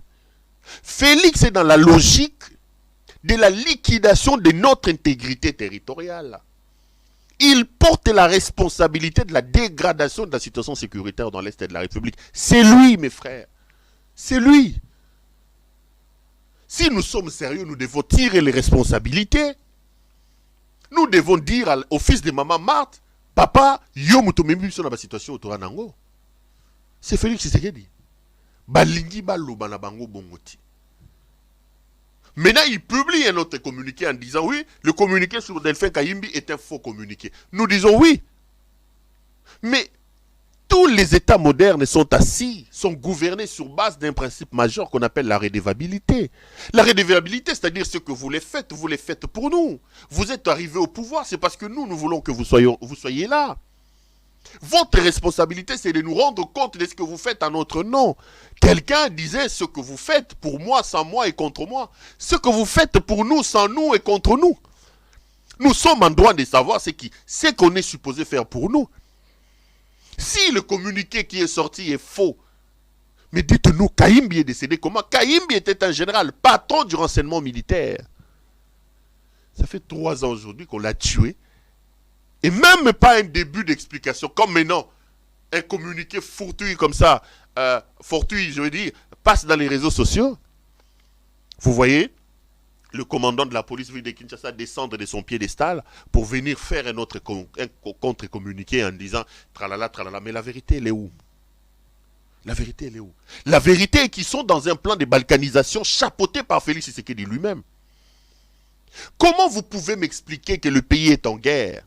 Félix est dans la logique de la liquidation de notre intégrité territoriale. Il porte la responsabilité de la dégradation de la situation sécuritaire dans l'Est de la République. C'est lui, mes frères. C'est lui. Si nous sommes sérieux, nous devons tirer les responsabilités. Nous devons dire au fils de maman Marthe, papa, yo mutomemi sur la situation autour de Nango. C'est Félix Tshisekedi. Balingi baloba na bango bongoti. Maintenant, il publie un autre communiqué en disant oui, le communiqué sur Delphin Kayimbi est un faux communiqué. Nous disons oui. Mais tous les États modernes sont assis, sont gouvernés sur base d'un principe majeur qu'on appelle la redevabilité. La redevabilité, c'est-à-dire ce que vous les faites pour nous. Vous êtes arrivés au pouvoir, c'est parce que nous voulons que vous soyez là. Votre responsabilité, c'est de nous rendre compte de ce que vous faites en notre nom. Quelqu'un disait, ce que vous faites pour moi, sans moi et contre moi. Ce que vous faites pour nous, sans nous et contre nous. Nous sommes en droit de savoir ce qu'on est supposé faire pour nous. Si le communiqué qui est sorti est faux, mais dites-nous, Kayimbi est décédé comment? Kayimbi était un général, patron du renseignement militaire. Ça fait 3 ans aujourd'hui qu'on l'a tué. Et même pas un début d'explication, comme maintenant, un communiqué fortuit comme ça, fortuit, je veux dire, passe dans les réseaux sociaux. Vous voyez, le commandant de la police de Kinshasa descendre de son piédestal pour venir faire un contre-communiqué en disant tralala, tralala. Mais la vérité, elle est où? La vérité, elle est où? La vérité est qu'ils sont dans un plan de balkanisation chapeauté par Félix Tshisekedi lui-même. Comment vous pouvez m'expliquer que le pays est en guerre?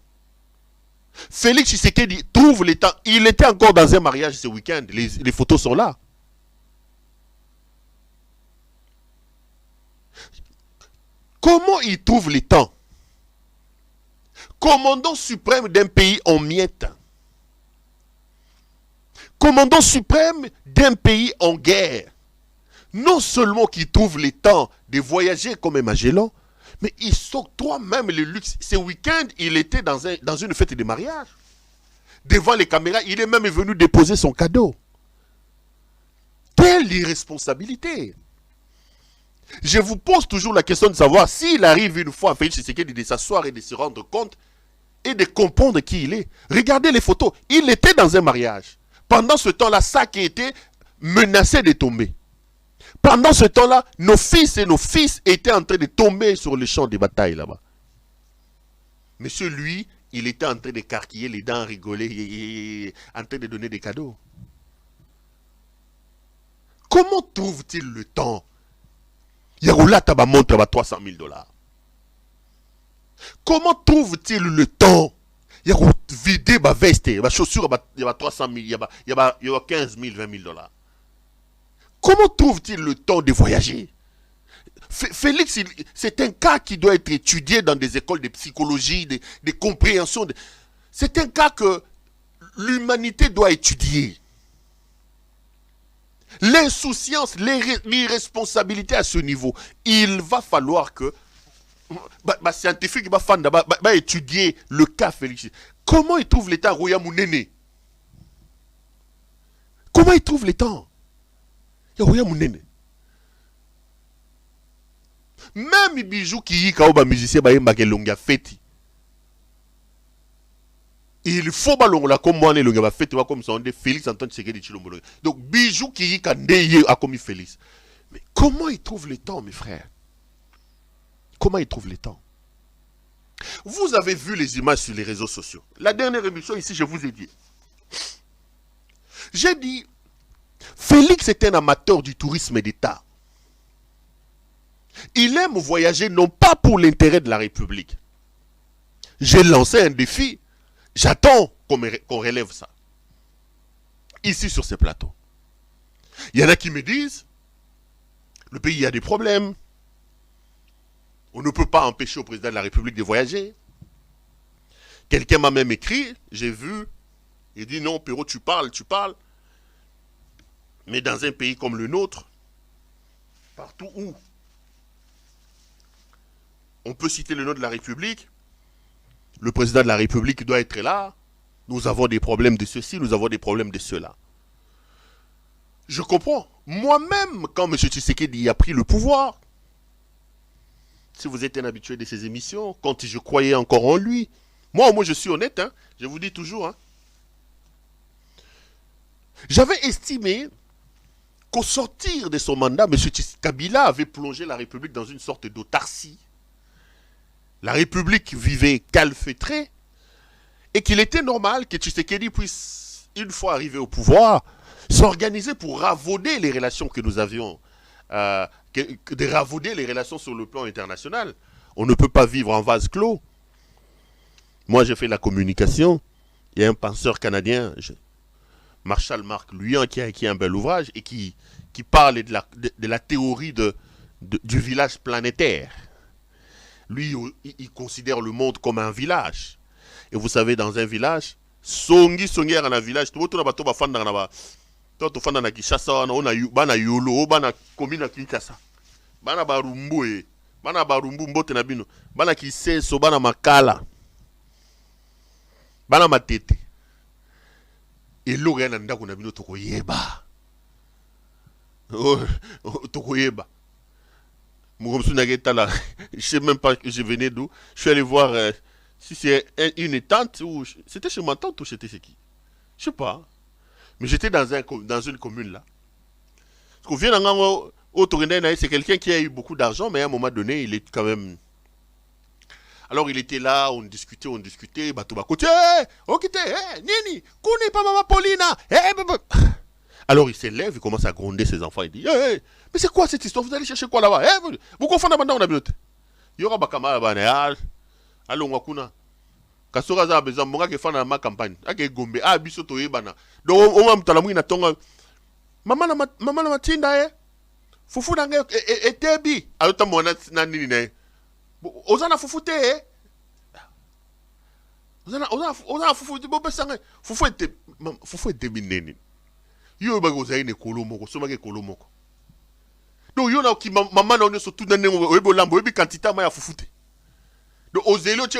Félix Tshisekedi trouve le temps. Il était encore dans un mariage ce week-end. Les photos sont là. Comment il trouve le temps? Commandant suprême d'un pays en miettes. Commandant suprême d'un pays en guerre. Non seulement qu'il trouve le temps de voyager comme un Magellan, mais il s'octroie même le luxe. Ce week-end, il était dans une fête de mariage. Devant les caméras, il est même venu déposer son cadeau. Quelle irresponsabilité! Je vous pose toujours la question de savoir s'il arrive une fois à Félix Tshisekedi de s'asseoir et de se rendre compte et de comprendre qui il est. Regardez les photos. Il était dans un mariage. Pendant ce temps-là, Sac était menacé de tomber. Pendant ce temps-là, nos fils et nos fils étaient en train de tomber sur le champ de bataille là-bas. Monsieur, lui, il était en train d'écarquiller les dents, rigoler, en train de donner des cadeaux. Comment trouve-t-il le temps? Yaroula taba montre à 300 000 $. Comment trouve-t-il le temps? Yaroula vider ma veste, ma chaussure, il y a 300 000, il y a 15 000, 20 000 $. Comment trouve-t-il le temps de voyager? Félix, c'est un cas qui doit être étudié dans des écoles de psychologie, de compréhension. C'est un cas que l'humanité doit étudier. L'insouciance, l'irresponsabilité à ce niveau, il va falloir que scientifique va étudier le cas Félix. Comment il trouve le temps, Roya Mounene? Comment il trouve le temps? Roya Mounene. Même Bijou qui y a musicien longa feti. Il faut ballon la comme moi les longa feti comme ça on dit Félix Antoine Tshisekedi Tshilombo. Donc Bijou qui y a ndeye a commis Félix. Mais comment il trouve le temps, mes frères? Comment il trouve le temps? Vous avez vu les images sur les réseaux sociaux. La dernière émission ici, je vous ai dit. J'ai dit, Félix est un amateur du tourisme d'État. Il aime voyager non pas pour l'intérêt de la République. J'ai lancé un défi. J'attends qu'on relève ça. Ici sur ce plateau. Il y en a qui me disent, le pays a des problèmes. On ne peut pas empêcher au président de la République de voyager. Quelqu'un m'a même écrit, j'ai vu, il dit non, Perrault, tu parles. Mais dans un pays comme le nôtre, partout où on peut citer le nom de la République, le président de la République doit être là, nous avons des problèmes de ceci, nous avons des problèmes de cela. Je comprends. Moi-même, quand M. Tshisekedi a pris le pouvoir, si vous êtes un habitué de ces émissions, quand je croyais encore en lui, moi je suis honnête, hein, je vous dis toujours, hein, j'avais estimé qu'au sortir de son mandat, M. Kabila avait plongé la République dans une sorte d'autarcie. La République vivait calfeutrée et qu'il était normal que Tshisekedi puisse, une fois arrivé au pouvoir, s'organiser pour ravauder les relations que nous avions, de ravauder les relations sur le plan international. On ne peut pas vivre en vase clos. Moi, j'ai fait la communication. Il y a un penseur canadien, Marshall Mark Luyan, qui a écrit un bel ouvrage et qui parle de la théorie du village planétaire. Lui, il considère le monde comme un village. Et vous savez, dans un village, songi dans un village, tout le monde va faire to fanda na Kinshasa wana bana yolo bana komina Kinshasa bana barumbu bana barumbu mbote na bino bana kiseso bana makala bana matete eloko yana ndako na bino tokoyeba tokoyeba mukomsu na getala je sais même pas que je venais d'où je suis allé voir si c'est une tante ou c'était chez ma tante ou c'était chez qui je sais pas. Mais j'étais dans une commune là. Parce qu'on vient dans c'est quelqu'un qui a eu beaucoup d'argent, mais à un moment donné, il est quand même. Alors il était là, on discutait, bateau côté, ok, Nini, connais pas maman Paulina, Alors il s'élève, il commence à gronder ses enfants, il dit, mais c'est quoi cette histoire, vous allez chercher quoi là-bas, vous confondez maintenant on a minute. Il y aura bakama là-bas, allons wakuna. Kasora za besoin monga ke fana ma campagne ake gombe biso to yebana donc on va mutala mwina tonga mama na matinda fufu na nge etebi alota mona na nini ne ozana fufu te ozana fufu bo pesanga fufu etebi neni yo ba go zaine kolomoko so ba ke kolomoko donc yo na ki mama na onyo so tout na nengo ebo lambo ebi quantité ma ya fufu te. Donc, aux élus, tu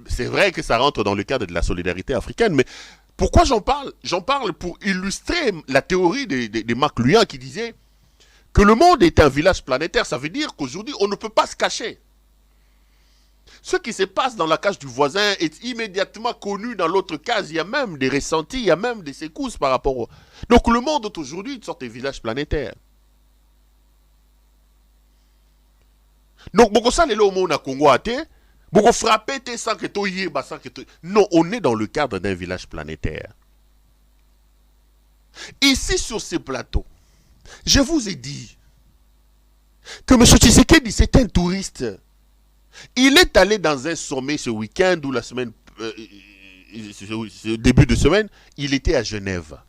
c'est vrai que ça rentre dans le cadre de la solidarité africaine, mais pourquoi j'en parle? J'en parle pour illustrer la théorie de Marc Luyan qui disait que le monde est un village planétaire. Ça veut dire qu'aujourd'hui, on ne peut pas se cacher. Ce qui se passe dans la case du voisin est immédiatement connu dans l'autre case. Il y a même des ressentis, il y a même des secousses par rapport au... Donc, le monde est aujourd'hui une sorte de village planétaire. Donc, beaucoup ça, les lots na Congo à te, beaucoup frapper te sans que tu y sans que tu... Non, on est dans le cadre d'un village planétaire. Ici, sur ces plateaux, je vous ai dit que M. Tshisekedi, c'est un touriste. Il est allé dans un sommet ce week-end ou la semaine, ce début de semaine, il était à Genève.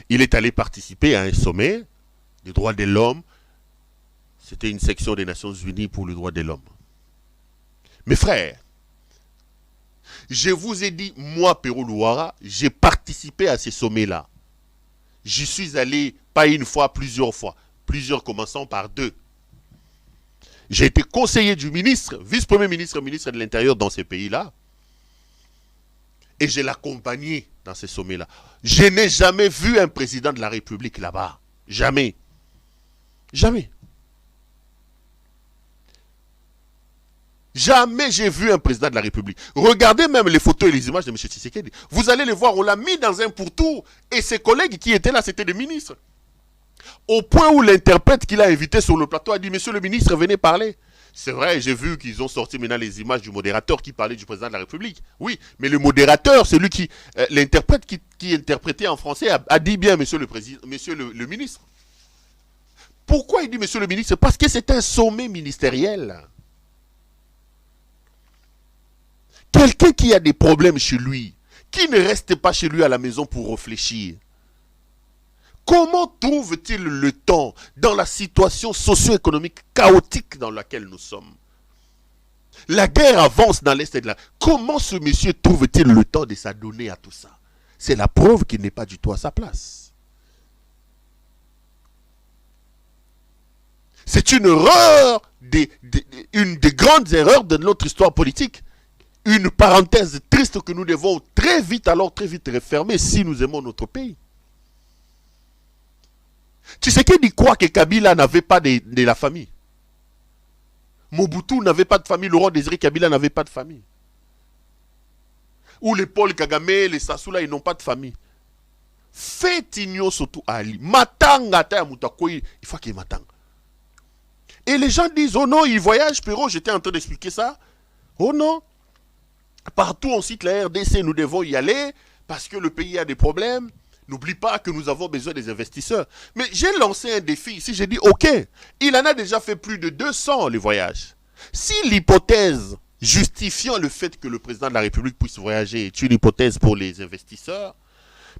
Il est allé participer à un sommet des droits de l'homme. C'était une section des Nations Unies pour les droits de l'homme. Mes frères, je vous ai dit, moi, Pero Luara, j'ai participé à ces sommets-là. J'y suis allé pas une fois, plusieurs commençant par 2. J'ai été conseiller du ministre, vice-premier ministre, ministre de l'Intérieur dans ces pays-là. Et je l'accompagnais dans ces sommets-là. Je n'ai jamais vu un président de la République là-bas. Jamais. Jamais. Jamais j'ai vu un président de la République. Regardez même les photos et les images de M. Tshisekedi. Vous allez les voir, on l'a mis dans un pourtour. Et ses collègues qui étaient là, c'était des ministres. Au point où l'interprète qu'il a invité sur le plateau a dit, monsieur le ministre, venez parler. C'est vrai, j'ai vu qu'ils ont sorti maintenant les images du modérateur qui parlait du président de la République. Oui, mais le modérateur, c'est lui qui, l'interprète qui interprétait en français, a dit bien, monsieur le président, monsieur le ministre. Pourquoi il dit monsieur le ministre? Parce que c'est un sommet ministériel. Quelqu'un qui a des problèmes chez lui, qui ne reste pas chez lui à la maison pour réfléchir. Comment trouve-t-il le temps dans la situation socio-économique chaotique dans laquelle nous sommes? La guerre avance dans l'Est et de la... Comment ce monsieur trouve-t-il le temps de s'adonner à tout ça? C'est la preuve qu'il n'est pas du tout à sa place. C'est une erreur, une des grandes erreurs de notre histoire politique. Une parenthèse triste que nous devons très vite refermer si nous aimons notre pays. Tshisekedi croit que Kabila n'avait pas de la famille. Mobutu n'avait pas de famille, Laurent Désiré Kabila n'avait pas de famille. Ou les Paul Kagame, les Sassoula, ils n'ont pas de famille. Faites union surtout à Ali. Matanga ta mutakoi, il faut qu'il m'attende. Et les gens disent, oh non, ils voyagent, Péro, j'étais en train d'expliquer ça. Oh non. Partout on cite la RDC, nous devons y aller parce que le pays a des problèmes. N'oublie pas que nous avons besoin des investisseurs. Mais j'ai lancé un défi ici, j'ai dit, ok, il en a déjà fait plus de 200 les voyages. Si l'hypothèse justifiant le fait que le président de la République puisse voyager est une hypothèse pour les investisseurs,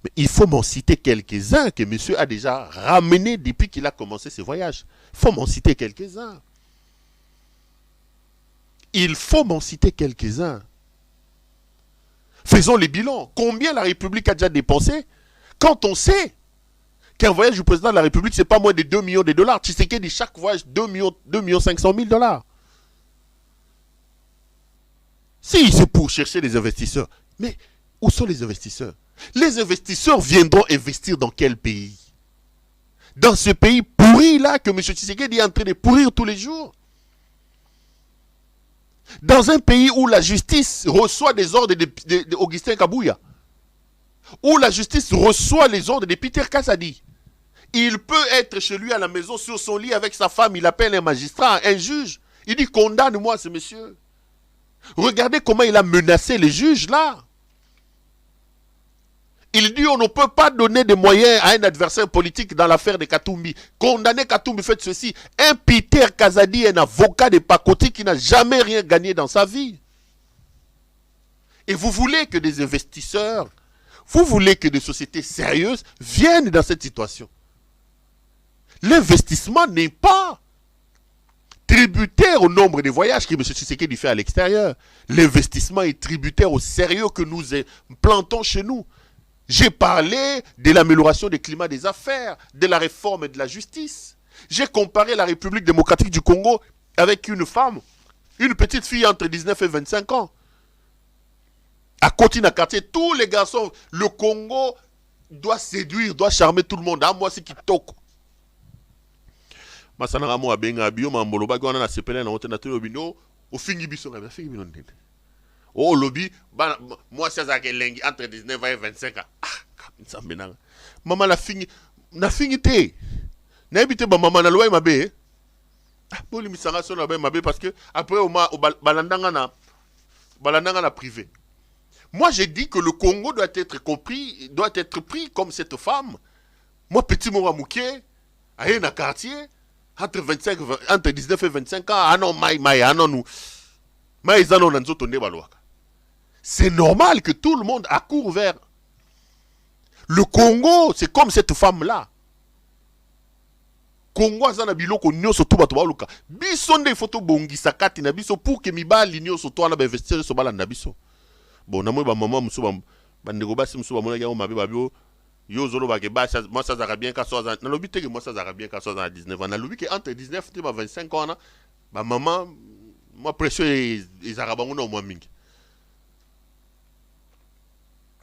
mais il faut m'en citer quelques-uns que monsieur a déjà ramenés depuis qu'il a commencé ses voyages. Il faut m'en citer quelques-uns. Il faut m'en citer quelques-uns. Faisons les bilans. Combien la République a déjà dépensé? Quand on sait qu'un voyage du président de la République, ce n'est pas moins de 2 millions de dollars. Tshisekedi, chaque voyage, 2 500 000 dollars. Si, c'est pour chercher des investisseurs. Mais où sont les investisseurs? Les investisseurs viendront investir dans quel pays? Dans ce pays pourri-là que M. Tshisekedi est en train de pourrir tous les jours. Dans un pays où la justice reçoit des ordres d'Augustin Kabouya. Où la justice reçoit les ordres de Peter Kassadi. Il peut être chez lui à la maison, sur son lit avec sa femme, il appelle un magistrat, un juge. Il dit, condamne-moi ce monsieur. Regardez comment il a menacé les juges là. Il dit, on ne peut pas donner des moyens à un adversaire politique dans l'affaire de Katumbi. Condamner Katumbi, faites ceci. Un Peter Kazadi, un avocat de pacotille qui n'a jamais rien gagné dans sa vie. Et vous voulez que des investisseurs, vous voulez que des sociétés sérieuses viennent dans cette situation. L'investissement n'est pas tributaire au nombre de voyages que M. Tshisekedi fait à l'extérieur. L'investissement est tributaire au sérieux que nous plantons chez nous. J'ai parlé de l'amélioration du climat des affaires, de la réforme de la justice. J'ai comparé la République démocratique du Congo avec une femme, une petite fille entre 19 et 25 ans. À Kotina quartier, tous les garçons, le Congo doit séduire, doit charmer tout le monde. À moi, c'est qui toque. Masana mo abenga bio mamboloba gona na sepele na hotel na tolo bino o fingi biso na fingi bino ndende. Oh lobby moi ça za kelengi entre 19 et 25 ans. Ah, ça menanga. Maman la fingi te. Na ebite ba maman na loi mabe. Ah, boli misanga so na ba mabe parce que après au balandanga na privé. Moi j'ai dit que le Congo doit être compris, doit être pris comme cette femme. Moi petit Mora Mouké, à na quartier entre 19 et 25 ans, ah non, ah non, nous. C'est normal que tout le monde accourt vers le Congo. C'est comme cette femme-là. Congo, ça n'a biloko nyoso tout bato baluka. Biso nde photo bongi sakati na biso pour que mibali nyoso to na ba investir so bala na biso. Bon, na moi ba maman musu ba ndeko basi musu ba mona ya mabe babio. Yo zolo ba ke ba moi ça zara bien ka so na lobi te que moi ça zara bien ka so na 19 ans. Na lobi que entre 19 et 25 ans na ba maman moi pression les arabes on mo mingi.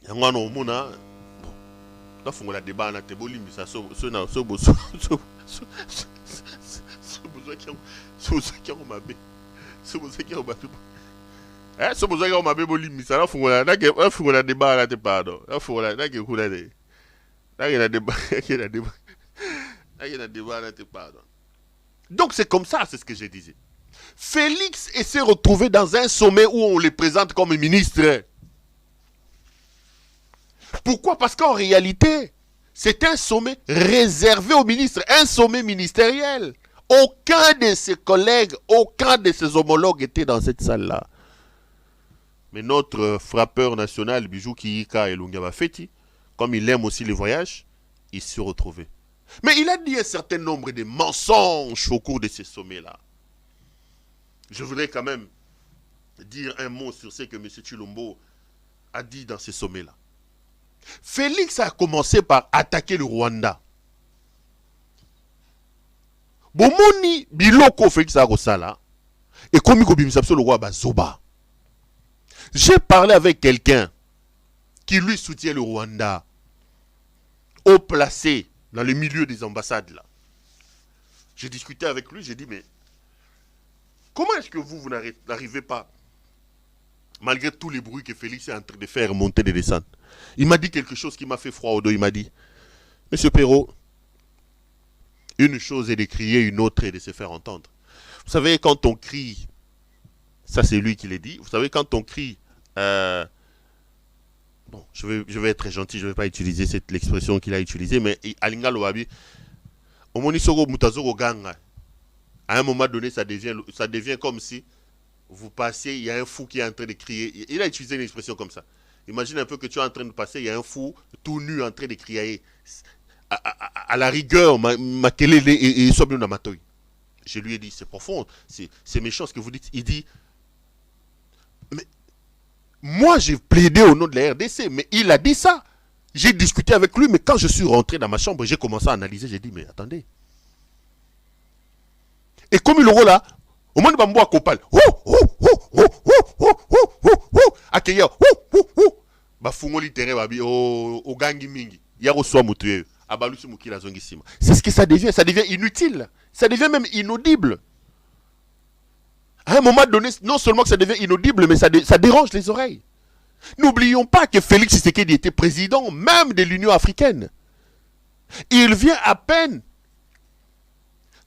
Yango no mona na fungola débat na te bolimi ça so na so bo so qui on m'a bé so qui on m'a so qui on m'a bé bolimi ça na fungola débat na te pardon na fungola na ke kula de donc c'est comme ça, c'est ce que je disais. Félix s'est retrouvé dans un sommet où on les présente comme ministre. Pourquoi? Parce qu'en réalité, c'est un sommet réservé aux ministres, un sommet ministériel. Aucun de ses collègues, aucun de ses homologues était dans cette salle-là. Mais notre frappeur national, Bijou Kiyika et Lungaba Feti, comme il aime aussi les voyages, il s'est retrouvé. Mais il a dit un certain nombre de mensonges au cours de ces sommets-là. Je voudrais quand même dire un mot sur ce que M. Chilombo a dit dans ces sommets-là. Félix a commencé par attaquer le Rwanda. Bomoni biloko Félix a rosala et comme il le roi Bazoba. J'ai parlé avec quelqu'un qui lui soutient le Rwanda, haut placé dans le milieu des ambassades là. J'ai discuté avec lui, j'ai dit mais comment est-ce que vous n'arrivez pas, malgré tous les bruits que Félix est en train de faire monter et descendre? Il m'a dit quelque chose qui m'a fait froid au dos. Il m'a dit, Monsieur Perrault, une chose est de crier, une autre est de se faire entendre. Vous savez, quand on crie, ça c'est lui qui l'a dit, vous savez, quand on crie, bon, je vais être gentil, je ne vais pas utiliser l'expression qu'il a utilisée, mais Alinga Loabi, Omonisoro Mutazoro Ganga, à un moment donné, ça devient comme si vous passiez, il y a un fou qui est en train de crier. Il a utilisé une expression comme ça. Imagine un peu que tu es en train de passer, il y a un fou tout nu en train de crier. À la rigueur, Makelele et Sobio Namatoy. Je lui ai dit, c'est profond, c'est méchant ce que vous dites. Il dit, mais moi j'ai plaidé au nom de la RDC, mais il a dit ça. J'ai discuté avec lui, mais quand je suis rentré dans ma chambre, j'ai commencé à analyser, j'ai dit, mais attendez. Et comme il aura là, au moins de bambou à Copal, accueillir, bah fungoli terrain babi au gangi mingi, yaro soit mutué, abalusi mukila zongisima. C'est ce que ça devient inutile, ça devient même inaudible. À un moment donné, non seulement que ça devient inaudible, mais ça dérange les oreilles. N'oublions pas que Félix Tshisekedi était président même de l'Union africaine. Il vient à peine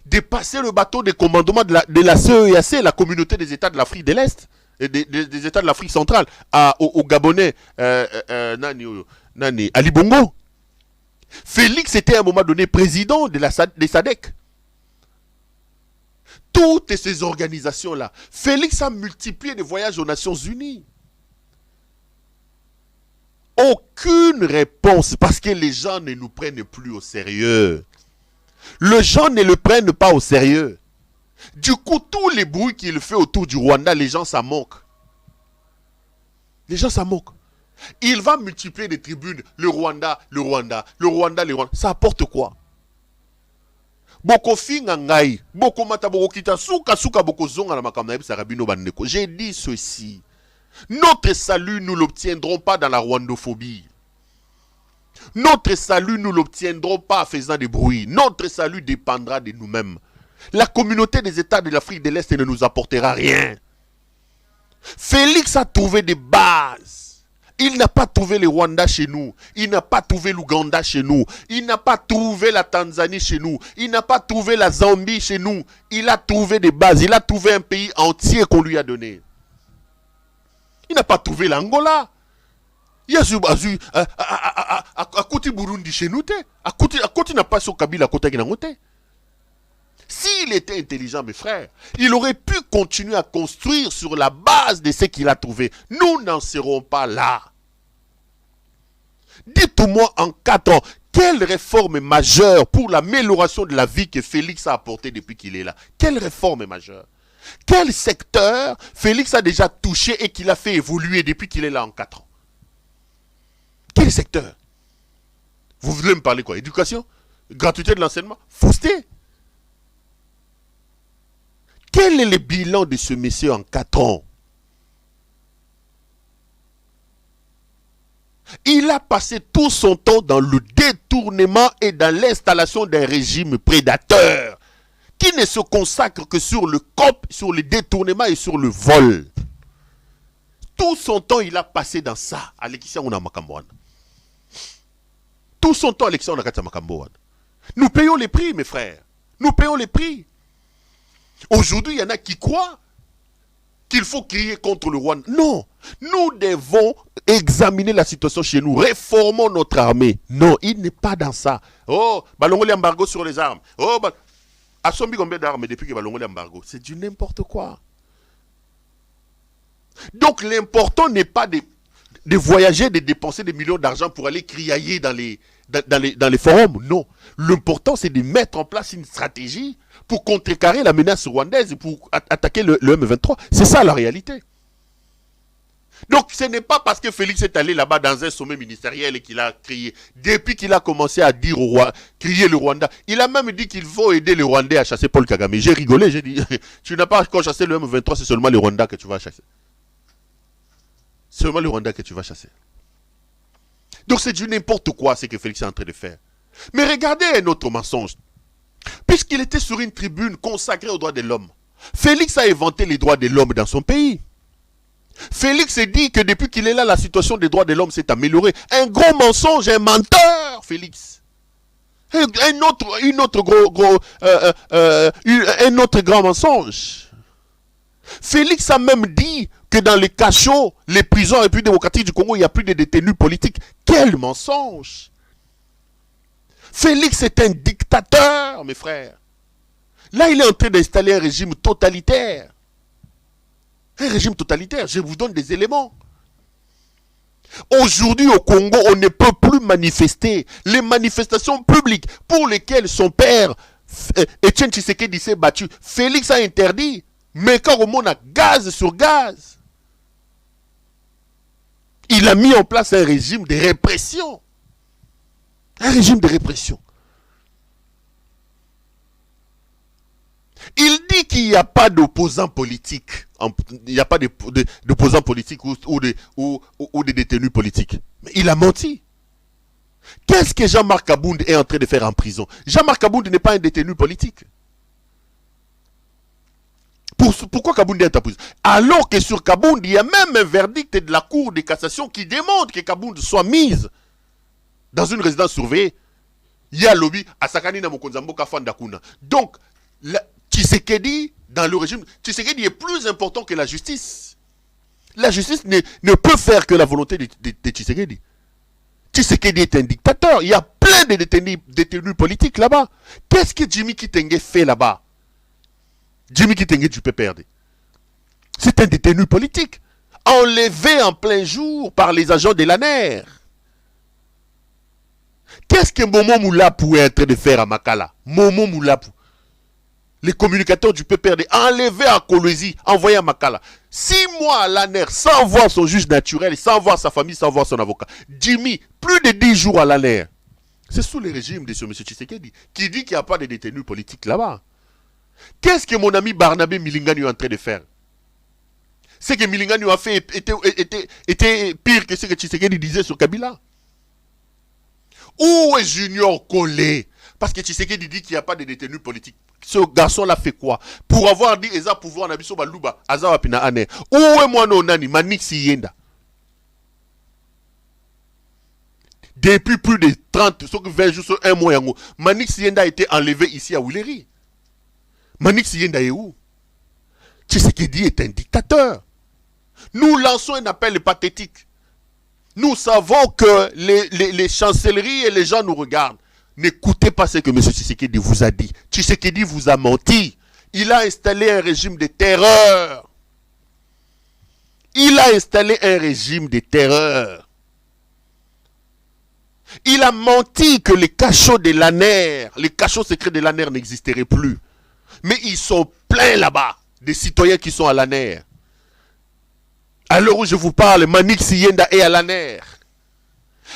de passer le bateau de commandement de la CEAC, la communauté des États de l'Afrique de l'Est, et des États de l'Afrique centrale, au Gabonais, Ali Bongo. Félix était à un moment donné président des SADC. Toutes ces organisations-là, Félix a multiplié les voyages aux Nations Unies. Aucune réponse, parce que les gens ne nous prennent plus au sérieux. Les gens ne le prennent pas au sérieux. Du coup, tous les bruits qu'il fait autour du Rwanda, les gens s'en moquent. Les gens s'en moquent. Il va multiplier des tribunes. Le Rwanda, le Rwanda, le Rwanda, le Rwanda. Ça apporte quoi? Boko fingangai, boko mata boko kita suka boko zonga na makamna yeb sarabino bandeko. J'ai dit ceci. Notre salut, nous l'obtiendrons pas dans la rwandophobie. Notre salut, nous l'obtiendrons pas en faisant des bruits. Notre salut dépendra de nous-mêmes. La communauté des États de l'Afrique de l'Est ne nous apportera rien. Félix a trouvé des bases. Il n'a pas trouvé le Rwanda chez nous. Il n'a pas trouvé l'Ouganda chez nous. Il n'a pas trouvé la Tanzanie chez nous. Il n'a pas trouvé la Zambie chez nous. Il a trouvé des bases. Il a trouvé un pays entier qu'on lui a donné. Il n'a pas trouvé l'Angola. Il y a à côté Burundi chez nous. À côté n'a pas son Kabila à côté de. S'il était intelligent, mes frères, il aurait pu continuer à construire sur la base de ce qu'il a trouvé. Nous n'en serons pas là. Dites-moi en 4 ans, quelle réforme majeure pour l'amélioration de la vie que Félix a apportée depuis qu'il est là? Quelle réforme majeure? Quel secteur Félix a déjà touché et qu'il a fait évoluer depuis qu'il est là en 4 ans? Quel secteur? Vous voulez me parler quoi? Éducation? Gratuité de l'enseignement? Fausseté? Quel est le bilan de ce monsieur en 4 ans? Il a passé tout son temps dans le détournement et dans l'installation d'un régime prédateur qui ne se consacre que sur le COP, sur le détournement et sur le vol. Tout son temps, il a passé dans ça. Tout son temps, nous payons les prix, mes frères. Nous payons les prix. Aujourd'hui, il y en a qui croient qu'il faut crier contre le Rwanda. Non, nous devons examiner la situation chez nous. Réformons notre armée. Non, il n'est pas dans ça. Oh, balongo l'embargo sur les armes. Oh, Assombi combien d'armes depuis que balongo l'embargo? C'est du n'importe quoi. Donc l'important n'est pas de voyager, de dépenser des millions d'argent pour aller criailler dans les forums. Non. L'important, c'est de mettre en place une stratégie pour contrecarrer la menace rwandaise et pour attaquer le M23. C'est ça la réalité. Donc ce n'est pas parce que Félix est allé là-bas dans un sommet ministériel et qu'il a crié. Depuis qu'il a commencé à dire au roi, crier le Rwanda, il a même dit qu'il faut aider les Rwandais à chasser Paul Kagame. J'ai rigolé, j'ai dit, tu n'as pas encore chassé le M23, c'est seulement le Rwanda que tu vas chasser. C'est seulement le Rwanda que tu vas chasser. Donc c'est du n'importe quoi ce que Félix est en train de faire. Mais regardez un autre mensonge. Puisqu'il était sur une tribune consacrée aux droits de l'homme, Félix a inventé les droits de l'homme dans son pays. Félix dit que depuis qu'il est là, la situation des droits de l'homme s'est améliorée. Un gros mensonge, un menteur, Félix. Un autre grand mensonge. Félix a même dit que dans les cachots, les prisons République démocratique du Congo, il n'y a plus de détenus politiques. Quel mensonge! Félix est un dictateur, mes frères. Là, il est en train d'installer un régime totalitaire. Un régime totalitaire, je vous donne des éléments. Aujourd'hui au Congo, on ne peut plus manifester. Les manifestations publiques pour lesquelles son père, Etienne Tshisekedi, s'est battu, Félix a interdit. Mais quand on a gaz sur gaz, il a mis en place un régime de répression. Un régime de répression. Il dit qu'il n'y a pas d'opposants politiques. Il n'y a pas d'opposants politiques ou de détenus politiques. Mais il a menti. Qu'est-ce que Jean-Marc Kabound est en train de faire en prison? Jean-Marc Kabound n'est pas un détenu politique. Pourquoi Kabound est en prison? Alors que sur Kabound, il y a même un verdict de la Cour de cassation qui demande que Kabound soit mise dans une résidence surveillée. Il y a lobby à Sakani na Mokonzambo Kafandakuna. Donc, Tshisekedi, dans le régime, Tshisekedi est plus important que la justice. La justice ne peut faire que la volonté de Tshisekedi. Tshisekedi est un dictateur. Il y a plein de détenus politiques là-bas. Qu'est-ce que Jimmy Kitenge fait là-bas? Jimmy Kitenge du PPRD. C'est un détenu politique. Enlevé en plein jour par les agents de l'ANER. Qu'est-ce que Momo Moulapou est en train de faire à Makala? Momo Moulapou. Les communicateurs du PPRD enlevés à Kolwezi, envoyés à Makala. 6 mois à l'ANER sans voir son juge naturel, sans voir sa famille, sans voir son avocat. Jimmy, plus de 10 jours à l'ANER. C'est sous le régime de ce M. Tshisekedi qui dit qu'il n'y a pas de détenus politiques là-bas. Qu'est-ce que mon ami Barnabé Milingani est en train de faire? Ce que Milingani a fait était pire que ce que Tshisekedi disait sur Kabila. Où est Junior Collé? Parce que Tshisekedi dit qu'il n'y a pas de détenus politiques. Ce garçon-là fait quoi? Pour avoir dit Eza pouvoir Nabiso Baluba, Azawa Pina Ane. Où est moi non nani? Manix Yenda. Depuis plus de 30, 20 jours, sur un mois, Manix Yenda a été enlevé ici à Willery. Manix Yenda est où? Tshisekedi est un dictateur. Nous lançons un appel pathétique. Nous savons que les chancelleries et les gens nous regardent. N'écoutez pas ce que M. Tshisekedi vous a dit. Tshisekedi vous a menti. Il a installé un régime de terreur. Il a installé un régime de terreur. Il a menti que les cachots de l'ANER, les cachots secrets de l'ANER n'existeraient plus. Mais ils sont pleins là-bas, des citoyens qui sont à l'ANER. À l'heure où je vous parle, Manix Yenda est à l'ANER.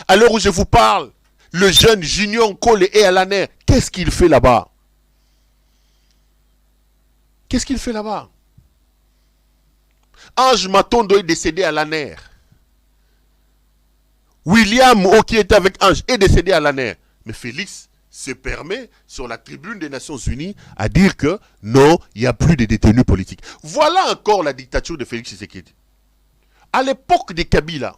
À l'heure où je vous parle, le jeune Junior Collé est à l'ANER. Qu'est-ce qu'il fait là-bas? Qu'est-ce qu'il fait là-bas? Ange Matondo est décédé à l'ANER. William O qui était avec Ange est décédé à l'ANER. Mais Félix se permet sur la tribune des Nations Unies à dire que non, il n'y a plus de détenus politiques. Voilà encore la dictature de Félix Tshisekedi. À l'époque de Kabila,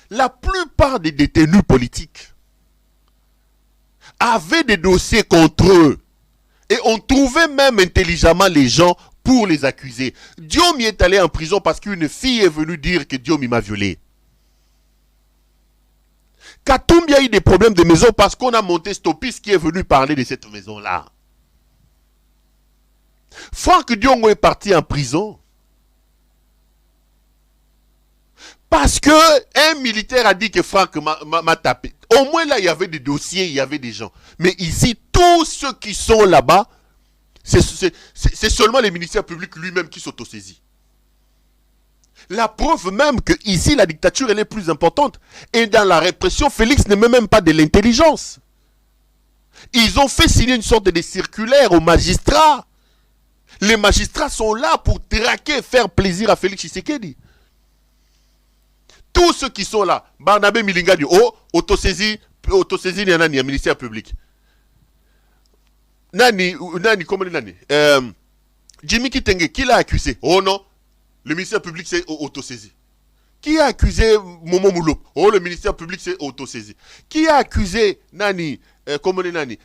la plupart des détenus politiques avaient des dossiers contre eux. Et on trouvait même intelligemment les gens pour les accuser. Diomi est allé en prison parce qu'une fille est venue dire que Diomi m'a violé. Katumbi a eu des problèmes de maison parce qu'on a monté Stopis qui est venu parler de cette maison-là. Franck Diongo est parti en prison parce que un militaire a dit que Franck m'a tapé. Au moins là, il y avait des dossiers, il y avait des gens. Mais ici, tous ceux qui sont là-bas, c'est seulement les ministères publics lui-même qui s'autosaisit. La preuve même que ici la dictature elle est plus importante. Et dans la répression, Félix ne met même pas de l'intelligence. Ils ont fait signer une sorte de circulaire aux magistrats. Les magistrats sont là pour traquer et faire plaisir à Félix Tshisekedi. Tous ceux qui sont là, Barnabé Milinga dit, oh, autosaisie, il y en a un ministère public. Comment Nani Jimmy Kitenge, qui l'a accusé? Oh non, le ministère public c'est autosaisie. Qui a accusé Momo Moulop? Oh, le ministère public c'est autosaisie. Qui a accusé Nani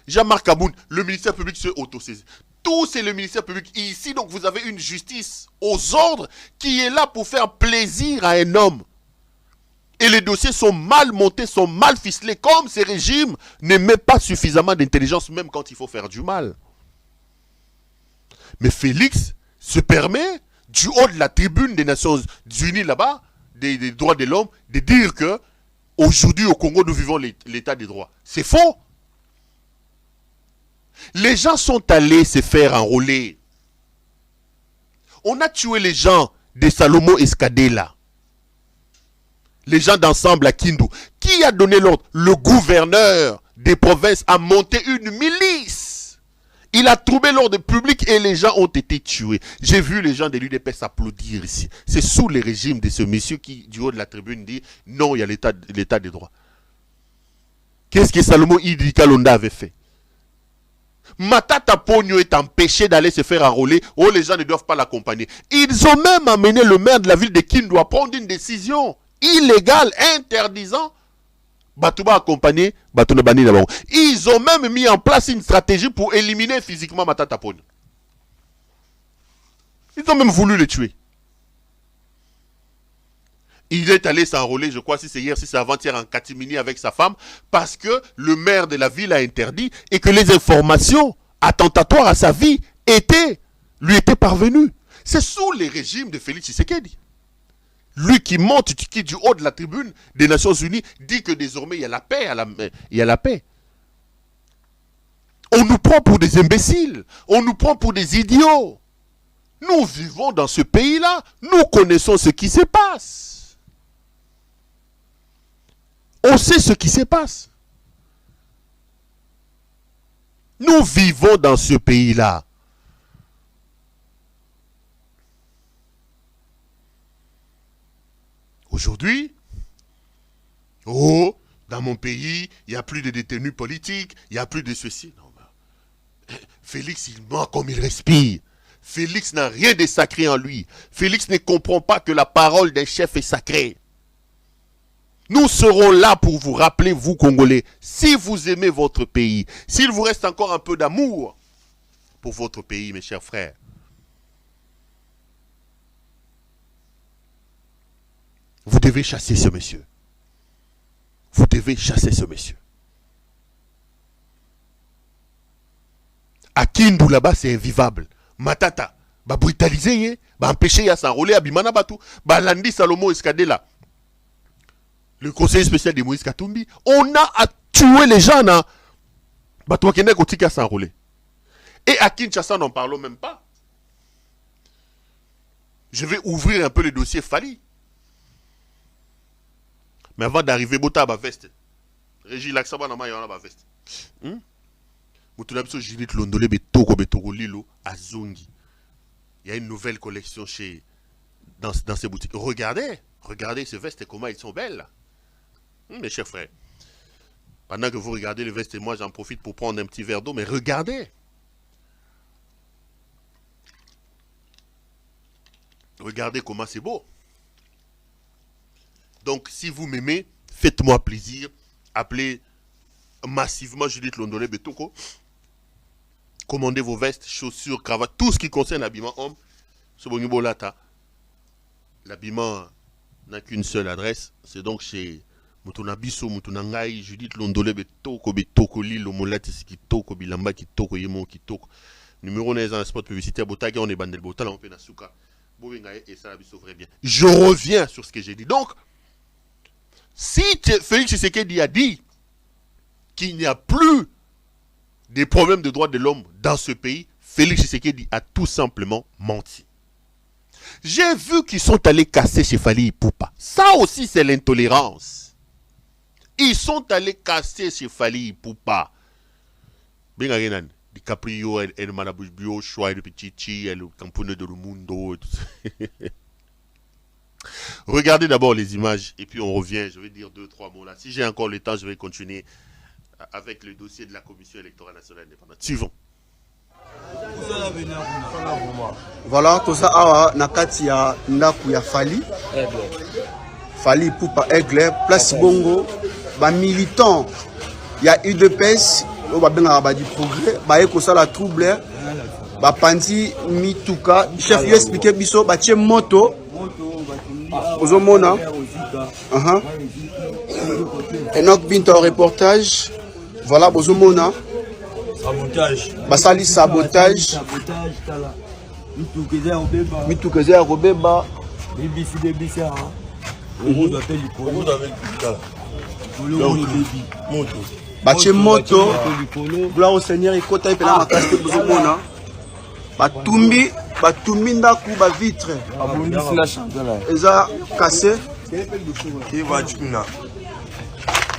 Jean-Marc Aboun? Le ministère public c'est autosaisie. Tout c'est le ministère public. Ici, donc, vous avez une justice aux ordres qui est là pour faire plaisir à un homme. Et les dossiers sont mal montés, sont mal ficelés, comme ces régimes ne mettent pas suffisamment d'intelligence, même quand il faut faire du mal. Mais Félix se permet, du haut de la tribune des Nations Unies là-bas, des droits de l'homme, de dire que aujourd'hui au Congo, nous vivons l'état des droits. C'est faux. Les gens sont allés se faire enrôler. On a tué les gens de Salomo Escadela. Les gens d'ensemble à Kindu. Qui a donné l'ordre? Le gouverneur des provinces a monté une milice. Il a trouvé l'ordre public et les gens ont été tués. J'ai vu les gens de l'UDP s'applaudir ici. C'est sous le régime de ce monsieur qui, du haut de la tribune, dit non, il y a l'état des droits. Qu'est-ce que Salomo Idi Kalonda avait fait? Matata Pogno est empêché d'aller se faire enrôler. Oh, les gens ne doivent pas l'accompagner. Ils ont même amené le maire de la ville de Kindu à prendre une décision illégale, interdisant Batouba accompagner Batouba Bani d'abord. Ils ont même mis en place une stratégie pour éliminer physiquement Matata Pogno. Ils ont même voulu le tuer. Il est allé s'enrôler, je crois, si c'est hier, si c'est avant-hier, en catimini avec sa femme, parce que le maire de la ville a interdit et que les informations attentatoires à sa vie lui étaient parvenues. C'est sous les régimes de Félix Tshisekedi. Lui qui monte, qui du haut de la tribune des Nations Unies, dit que désormais il y a la paix, il y a la paix. On nous prend pour des imbéciles, on nous prend pour des idiots. Nous vivons dans ce pays-là, nous connaissons ce qui se passe. On sait ce qui se passe. Nous vivons dans ce pays-là. Aujourd'hui, oh, dans mon pays, il n'y a plus de détenus politiques, il n'y a plus de ceci. Non, Félix, il ment comme il respire. Félix n'a rien de sacré en lui. Félix ne comprend pas que la parole d'un chef est sacrée. Nous serons là pour vous rappeler, vous Congolais, si vous aimez votre pays, s'il vous reste encore un peu d'amour pour votre pays, mes chers frères, vous devez chasser ce monsieur. Vous devez chasser ce monsieur. À Kindu, là-bas, c'est invivable. Matata, bah brutaliser, bah empêcher à s'enrôler à Bimana Batou, bah Landi Salomo Escadela. Le conseiller spécial de Moïse Katumbi, on a tué les gens, hein. Bah toi qui n'es qu'au s'enrôler. Et à Kinshasa, n'en parlons même pas. Je vais ouvrir un peu le dossier Fali. Mais avant d'arriver, Bota ba veste. Régie Laxaba na ma yana ba veste. Moutoulabiso Judith Londolé Betoko Betoko Lilo Azongi. Il y a une nouvelle collection dans ces boutiques. Regardez ces vestes, comment elles sont belles. Mes chers frères, pendant que vous regardez les vestes, moi j'en profite pour prendre un petit verre d'eau, mais regardez. Regardez comment c'est beau. Donc, si vous m'aimez, faites-moi plaisir. Appelez massivement Judith Londolé Betoko. Commandez vos vestes, chaussures, cravates, tout ce qui concerne l'habillement homme. L'habillement n'a qu'une seule adresse. C'est donc chez Moutonabiso, Moutonangai, Judith Londolé Betoko, Betoko Lilo, Molati Kitoko, Bilamba Kitoko, Yemo Kitoko. Numéro 9 dans le spot publicitaire, Botagi, on est bandel Botala, on fait Nasuka. Et ça, bien. Je reviens sur ce que j'ai dit. Donc, si Félix Tshisekedi a dit qu'il n'y a plus des problèmes de droits de l'homme dans ce pays, Félix Tshisekedi a tout simplement menti. J'ai vu qu'ils sont allés casser chez Fally Ipupa. Ça aussi, c'est l'intolérance. Ils sont allés casser chez Fally Ipupa. Bengarenan, DiCaprio, El Manabujbio, Choua, Le Pichichi, El Campone de Mundo. Regardez d'abord les images et puis on revient. Je vais dire 2-3 mots là. Si j'ai encore le temps, je vais continuer avec le dossier de la Commission électorale nationale indépendante. Suivons. Voilà, tout ça awa nakati ya ndaku ya Fally Ipupa Aigle place bongo ba militant ya UDPS o ba benga ba du progrès ba eko sala trouble ba pandi mituka chef yo expliquer biso ba tie moto ozomona Enoch Binto reportage voilà bozomona basali sabotage mituka ya kobeba batie moto gloire au Seigneur ekota epela makasi te bozomona batumbi ndaku bavitre eza kase.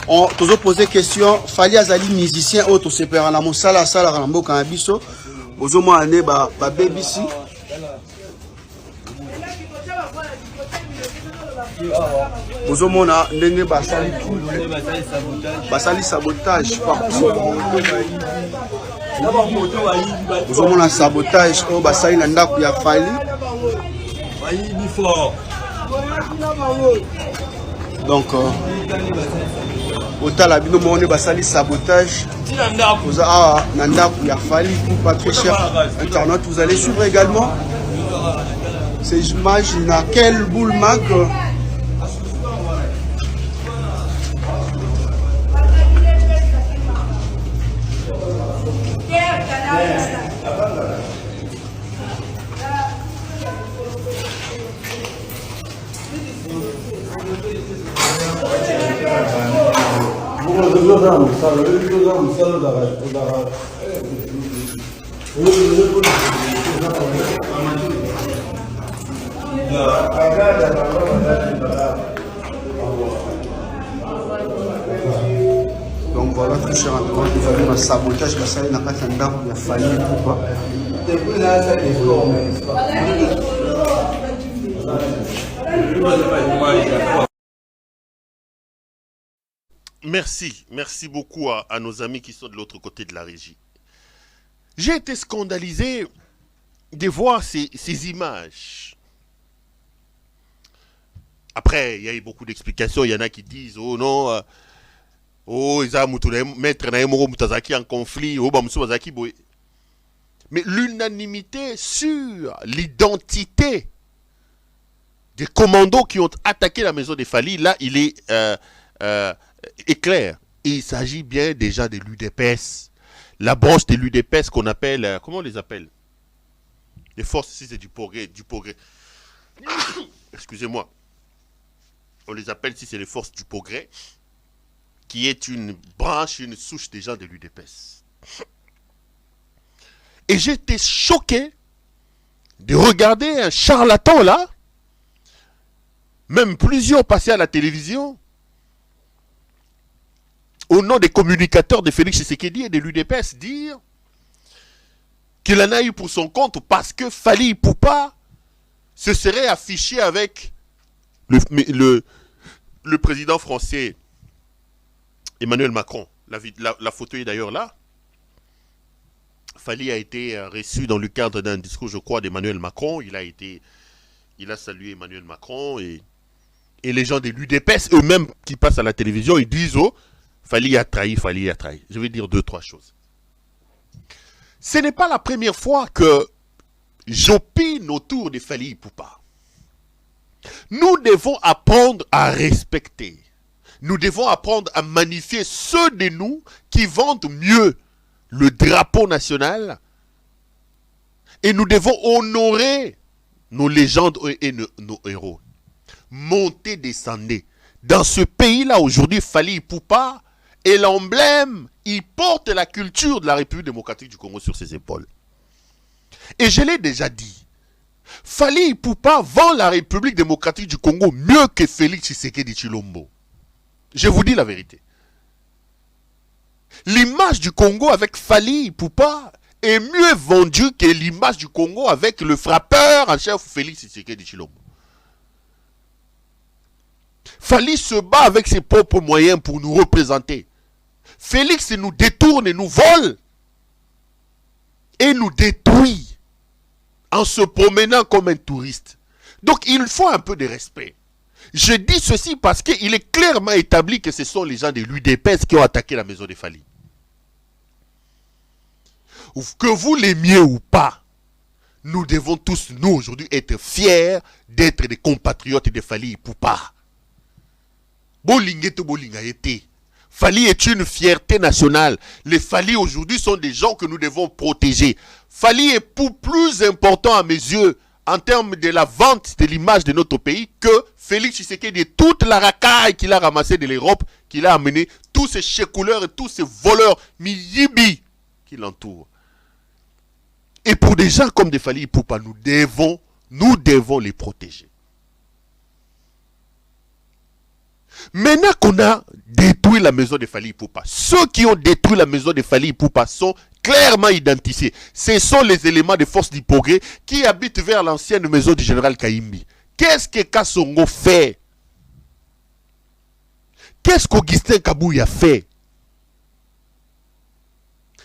On toujours posé question Fally azali musicien auto separa na mosala sala na mboka na biso bozomo ane ba BBC bozomo na ndenge basali sabotage bozomo na sabotage o basali na ndaku ya Fally donc otala bino mone basali sabotage oza na ndaku ya Fally Ipupa. Très cher internaute, vous allez suivre également ces images na quel boule mag donc voilà, tout cher internaute, vous avez un sabotage basali na kati ya ndaku ya Fally Ipupa. Merci beaucoup à nos amis qui sont de l'autre côté de la régie. J'ai été scandalisé de voir ces images. Après, il y a eu beaucoup d'explications. Il y en a qui disent, oh non, ils ont maître Naemoro Mutazaki en conflit, oh Bamsou boy. Mais l'unanimité sur l'identité des commandos qui ont attaqué la maison des Fally, là, il est clair. Il s'agit bien déjà de l'UDPS. La branche de l'UDPS qu'on appelle, comment on les appelle? Les forces, ici c'est du progrès. Excusez-moi. On les appelle ici, c'est les forces du progrès, qui est une branche, une souche des gens de l'UDPS. Et j'étais choqué de regarder un charlatan là, même plusieurs passés à la télévision, au nom des communicateurs de Félix Tshisekedi et de l'UDPS, dire qu'il en a eu pour son compte parce que Fally Ipupa se serait affiché avec le président français Emmanuel Macron. La photo est d'ailleurs là. Fally a été reçu dans le cadre d'un discours, je crois, d'Emmanuel Macron. Il a salué Emmanuel Macron et les gens de l'UDPS eux-mêmes qui passent à la télévision, ils disent, oh, Fally a trahi. Je vais dire 2-3 choses. Ce n'est pas la première fois que j'opine autour de Fally Ipupa. Nous devons apprendre à respecter. Nous devons apprendre à magnifier ceux de nous qui vendent mieux le drapeau national. Et nous devons honorer nos légendes et nos héros. Monter, descendre. Dans ce pays-là, aujourd'hui, Fally Ipupa est l'emblème. Il porte la culture de la République démocratique du Congo sur ses épaules. Et je l'ai déjà dit. Fally Ipupa vend la République démocratique du Congo mieux que Félix Tshisekedi Tshilombo. Je vous dis la vérité. L'image du Congo avec Fally Ipupa est mieux vendue que l'image du Congo avec le frappeur en chef Félix Tshisekedi Tshilombo. Fally se bat avec ses propres moyens pour nous représenter. Félix nous détourne et nous vole et nous détruit en se promenant comme un touriste. Donc il faut un peu de respect. Je dis ceci parce qu'il est clairement établi que ce sont les gens de l'UDPS qui ont attaqué la maison de Fally. Que vous l'aimiez ou pas, nous devons tous, nous aujourd'hui, être fiers d'être des compatriotes de Fally Ipupa. Fally est une fierté nationale. Les Fally aujourd'hui sont des gens que nous devons protéger. Fally est plus important à mes yeux en termes de la vente de l'image de notre pays que Félix Tshisekedi et toute la racaille qu'il a ramassée de l'Europe, qu'il a amené, tous ces chécouleurs et tous ces voleurs miyibi qui l'entourent. Et pour des gens comme des Fally Ipupa, nous devons les protéger. Maintenant qu'on a détruit la maison de Fally Ipupa, ceux qui ont détruit la maison de Fally Ipupa sont clairement identifiés. Ce sont les éléments de force du progrès qui habitent vers l'ancienne maison du général Kayimbi. Qu'est-ce que Kassongo fait? Qu'est-ce qu'Augustin Kabouy a fait?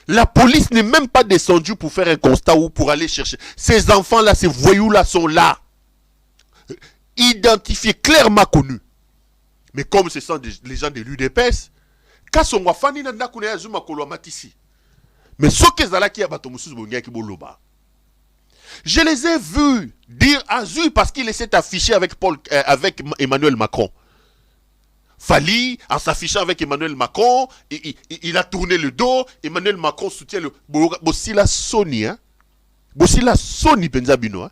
La police n'est même pas descendue pour faire un constat ou pour aller chercher. Ces enfants-là, ces voyous-là sont là. Identifiés, clairement connus. Mais comme ce sont les gens de l'UDPS, mais ce je les ai vus dire Azur parce qu'il s'est affiché avec Emmanuel Macron. Fally, en s'affichant avec Emmanuel Macron, il a tourné le dos. Emmanuel Macron soutient le Bossila Sony, hein? Bossila Sony Benzabino, hein?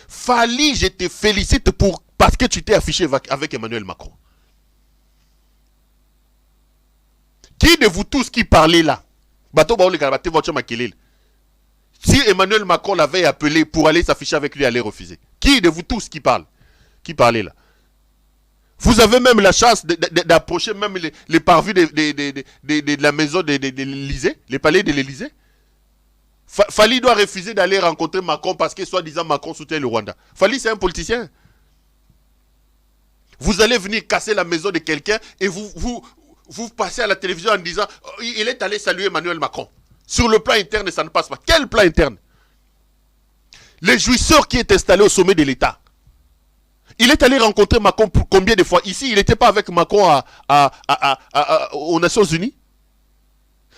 Fally, je te félicite parce que tu t'es affiché avec Emmanuel Macron. Qui de vous tous qui parlez là? Si Emmanuel Macron l'avait appelé pour aller s'afficher avec lui, allait refuser. Qui de vous tous qui parle? Qui parlez là? Vous avez même la chance d'approcher même les parvis de la maison de l'Élysée, les palais de l'Élysée. Fally doit refuser d'aller rencontrer Macron parce que soi-disant Macron soutient le Rwanda. Fally, c'est un politicien. Vous allez venir casser la maison de quelqu'un et vous passez à la télévision en disant oh, il est allé saluer Emmanuel Macron. Sur le plan interne, ça ne passe pas. Quel plan interne? Les jouisseurs qui est installé au sommet de l'État. Il est allé rencontrer Macron pour combien de fois? Ici, il n'était pas avec Macron aux Nations Unies.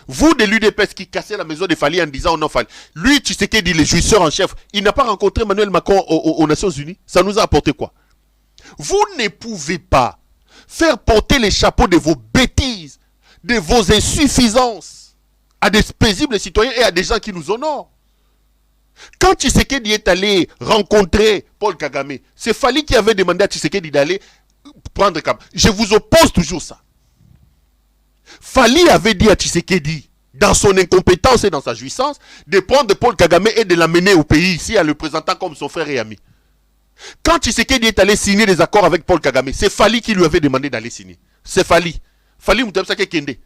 Vous de l'UDPS qui cassez la maison de Fally en disant non Fally. Lui, tu sais qu'il dit les jouisseurs en chef. Il n'a pas rencontré Emmanuel Macron aux Nations Unies. Ça nous a apporté quoi? Vous ne pouvez pas faire porter les chapeaux de vos bêtises, de vos insuffisances à des paisibles citoyens et à des gens qui nous honorent. Quand Tshisekedi est allé rencontrer Paul Kagame, c'est Fally qui avait demandé à Tshisekedi d'aller prendre Kagame. Je vous oppose toujours ça. Fally avait dit à Tshisekedi, dans son incompétence et dans sa jouissance, de prendre Paul Kagame et de l'amener au pays ici en le présentant comme son frère et ami. Quand Tshisekedi est allé signer des accords avec Paul Kagame, c'est Fally qui lui avait demandé d'aller signer. C'est Fally. Fally Moutabsake Kende.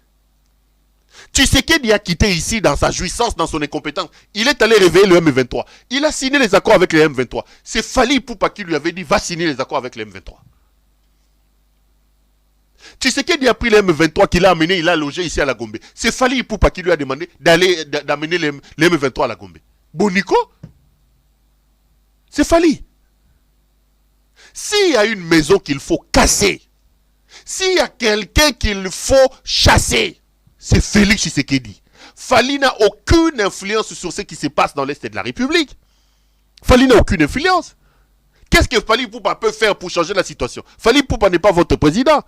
Tshisekedi a quitté ici dans sa jouissance, dans son incompétence. Il est allé réveiller le M23. Il a signé les accords avec le M23. C'est Fally Ipupa qui lui avait dit va signer les accords avec le M23. Tshisekedi a pris le M23 qu'il a amené, il a logé ici à la Gombe. C'est Fally Ipupa qui lui a demandé d'amener le M23 à la Gombe. Bonico? C'est Fally. S'il y a une maison qu'il faut casser, s'il y a quelqu'un qu'il faut chasser, c'est Félix Tshisekedi. Fally n'a aucune influence sur ce qui se passe dans l'Est de la République. Fally n'a aucune influence. Qu'est-ce que Fally Ipupa peut faire pour changer la situation? Fally Ipupa n'est pas votre président.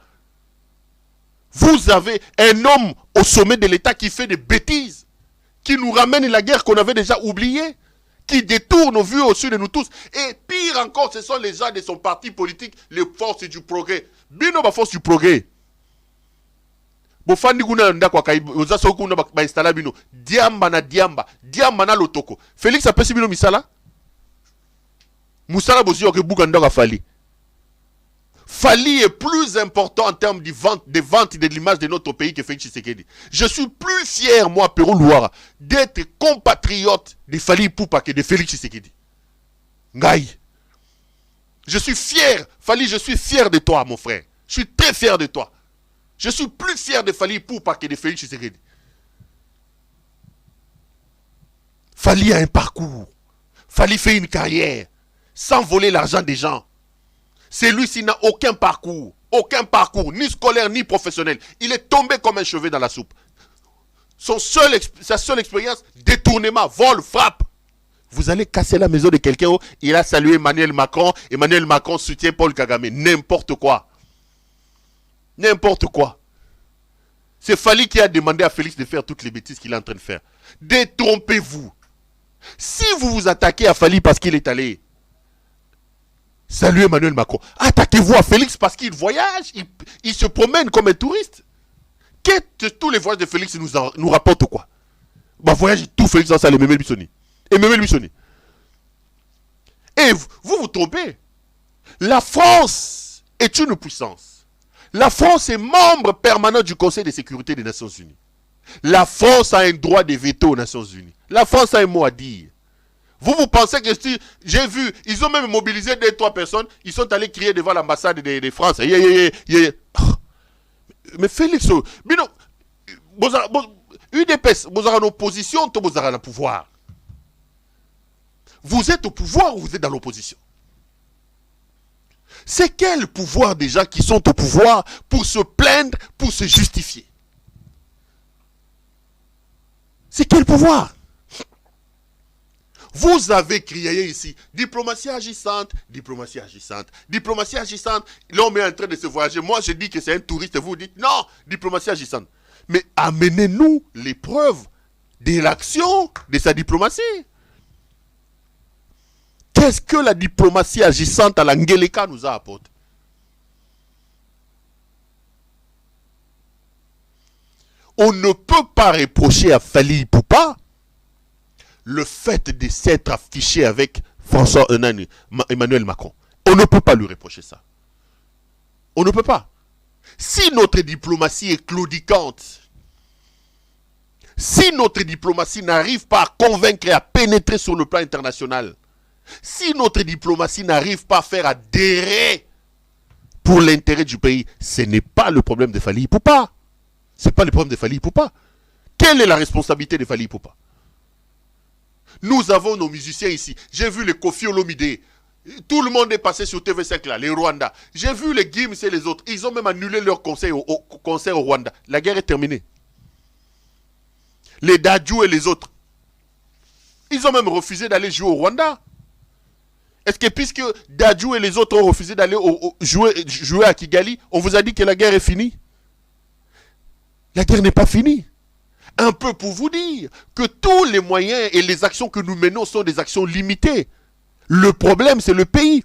Vous avez un homme au sommet de l'État qui fait des bêtises, qui nous ramène la guerre qu'on avait déjà oubliée, qui détourne aux vues au-dessus de nous tous. Et pire encore, ce sont les gens de son parti politique, les forces du progrès. Bino ba force du progrès. Bofandi guna ndakwa kai ozaso kuna ba installa bino diamba na lotoko. Félix a pesi bino misala? Moussala Bozio que Bougandora Fali. Fali est plus important en termes de vente et de l'image de notre pays que Félix Tshisekedi. Je suis plus fier, moi, Pérou Louara, d'être compatriote de Fali Poupa que de Félix Tshisekedi. Ngaï. Je suis fier, Fali, je suis fier de toi, mon frère. Je suis très fier de toi. Je suis plus fier de Fali Poupa que de Félix Tshisekedi. Fali a un parcours. Fali fait une carrière sans voler l'argent des gens. Celui-ci n'a aucun parcours, ni scolaire ni professionnel. Il est tombé comme un cheveu dans la soupe. Sa seule expérience, détournement, vol, frappe. Vous allez casser la maison de quelqu'un où il a salué Emmanuel Macron. Emmanuel Macron soutient Paul Kagame. N'importe quoi. N'importe quoi. C'est Fali qui a demandé à Félix de faire toutes les bêtises qu'il est en train de faire. Détrompez-vous. Si vous vous attaquez à Fali parce qu'il est allé salut Emmanuel Macron. Attaquez-vous à Félix parce qu'il voyage, il se promène comme un touriste. Tous les voyages de Félix nous rapportent quoi? Bah voyage tout Félix dans ça, les Memel Bissoni. Et Memel Bissoni. Et vous trompez. La France est une puissance. La France est membre permanent du Conseil de sécurité des Nations Unies. La France a un droit de veto aux Nations Unies. La France a un mot à dire. Vous pensez que si j'ai vu, ils ont même mobilisé 2-3 personnes, ils sont allés crier devant l'ambassade de France. Mais Félix, UDPS, vous avez l'opposition, vous avez le pouvoir. Vous êtes au pouvoir ou vous êtes dans l'opposition? C'est quel pouvoir déjà qui sont au pouvoir pour se plaindre, pour se justifier? C'est quel pouvoir? Vous avez crié ici, diplomatie agissante, diplomatie agissante, diplomatie agissante. L'homme est en train de se voyager. Moi, je dis que c'est un touriste. Vous dites non, diplomatie agissante. Mais amenez-nous les preuves de l'action de sa diplomatie. Qu'est-ce que la diplomatie agissante à l'Angelika nous a apporté? On ne peut pas reprocher à Fali Poupa le fait de s'être affiché avec Emmanuel Macron. On ne peut pas lui reprocher ça. On ne peut pas. Si notre diplomatie est claudicante, si notre diplomatie n'arrive pas à convaincre et à pénétrer sur le plan international, si notre diplomatie n'arrive pas à faire adhérer pour l'intérêt du pays, ce n'est pas le problème de Fali Poupa. Ce n'est pas le problème de Fali Poupa. Quelle est la responsabilité de Fali Poupa? Nous avons nos musiciens ici. J'ai vu les Kofi Olomide. Tout le monde est passé sur TV5 là, les Rwanda. J'ai vu les Gims et les autres. Ils ont même annulé leur concert au Rwanda. La guerre est terminée. Les Dadju et les autres. Ils ont même refusé d'aller jouer au Rwanda. Est-ce que puisque Dadju et les autres ont refusé d'aller jouer à Kigali, on vous a dit que la guerre est finie? La guerre n'est pas finie. Un peu pour vous dire que tous les moyens et les actions que nous menons sont des actions limitées. Le problème, c'est le pays.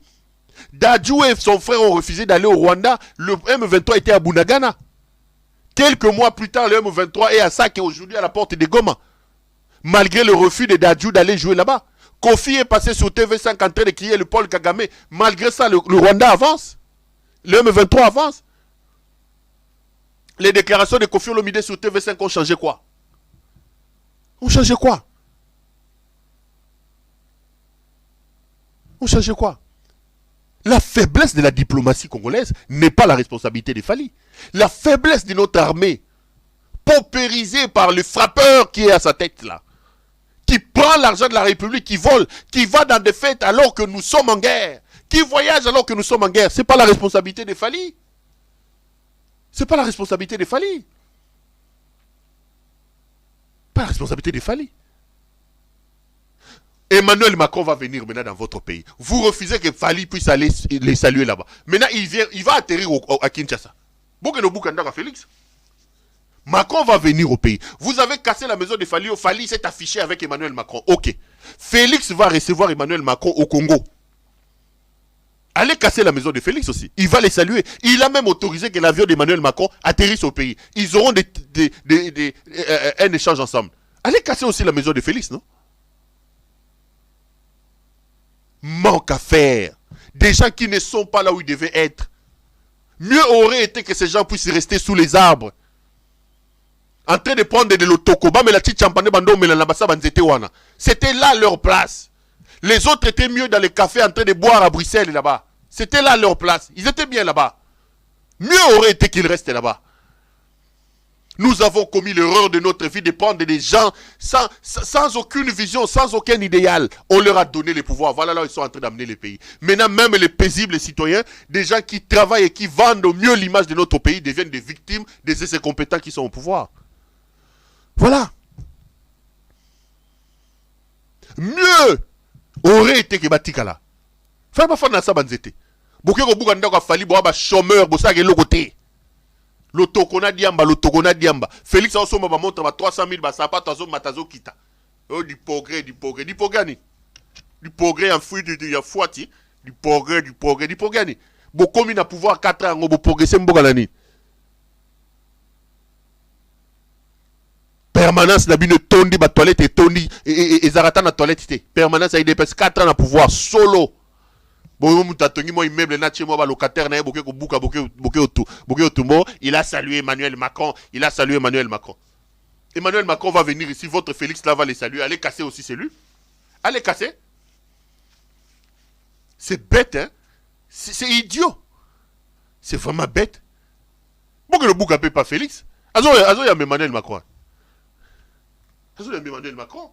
Dadju et son frère ont refusé d'aller au Rwanda. Le M23 était à Bunagana. Quelques mois plus tard, le M23 est à Sake et aujourd'hui à la porte de Goma. Malgré le refus de Dadju d'aller jouer là-bas. Kofi est passé sur TV5 en train de crier le Paul Kagame. Malgré ça, le Rwanda avance. Le M23 avance. Les déclarations de Kofi Olomide sur TV5 ont changé quoi? On changeait quoi? On changeait quoi? La faiblesse de la diplomatie congolaise n'est pas la responsabilité des Fali. La faiblesse de notre armée, paupérisée par le frappeur qui est à sa tête là, qui prend l'argent de la République, qui vole, qui va dans des fêtes alors que nous sommes en guerre, qui voyage alors que nous sommes en guerre, c'est pas la responsabilité des Fali. C'est pas la responsabilité des Fali. Pas la responsabilité des Fali. Emmanuel Macron va venir maintenant dans votre pays. Vous refusez que Fali puisse aller les saluer là-bas. Maintenant, il va atterrir à Kinshasa. Félix. Macron va venir au pays. Vous avez cassé la maison de Fali. Fali s'est affiché avec Emmanuel Macron. Ok. Félix va recevoir Emmanuel Macron au Congo. Allez casser la maison de Félix aussi. Il va les saluer. Il a même autorisé que l'avion d'Emmanuel Macron atterrisse au pays. Ils auront un échange ensemble. Allez casser aussi la maison de Félix, non? manque à faire. Des gens qui ne sont pas là où ils devaient être. Mieux aurait été que ces gens puissent rester sous les arbres. En train de prendre de l'autocoba, mais la petite champagne, c'était là leur place. Les autres étaient mieux dans les cafés en train de boire à Bruxelles là-bas. C'était là leur place. Ils étaient bien là-bas. Mieux aurait été qu'ils restent là-bas. Nous avons commis l'erreur de notre vie de prendre des gens sans aucune vision, sans aucun idéal. On leur a donné les pouvoirs. Voilà là où ils sont en train d'amener les pays. Maintenant, même les paisibles citoyens, des gens qui travaillent et qui vendent au mieux l'image de notre pays, deviennent des victimes de ces compétents qui sont au pouvoir. Voilà. Mieux aurait été que Batikala. Fais pas faire ça, banzete. Bouké ko bouga ndako fali bo ba chômeur bo sa ke lokoté. L'otokona diamba. Félix a somba ba montre ba 300 000 ba sapato azo matazo kita. Oh du progrès ni. Du progrès en fruit de ya fouati, du progrès ni. Bo komi na pouvoir 4 ans bo progresser mboka nani. Permanence na bino tondi ba toilette et tondi et zarata na toilette té. Permanence a IDPS 4 ans na pouvoir solo. Il a salué Emmanuel Macron. Emmanuel Macron va venir ici. Votre Félix là va les saluer. Allez casser aussi celui. Allez casser. C'est bête, hein. C'est idiot. C'est vraiment bête. Pourquoi le bouc appelle pas Félix? Azo y a Emmanuel Macron. Azo y a Emmanuel Macron.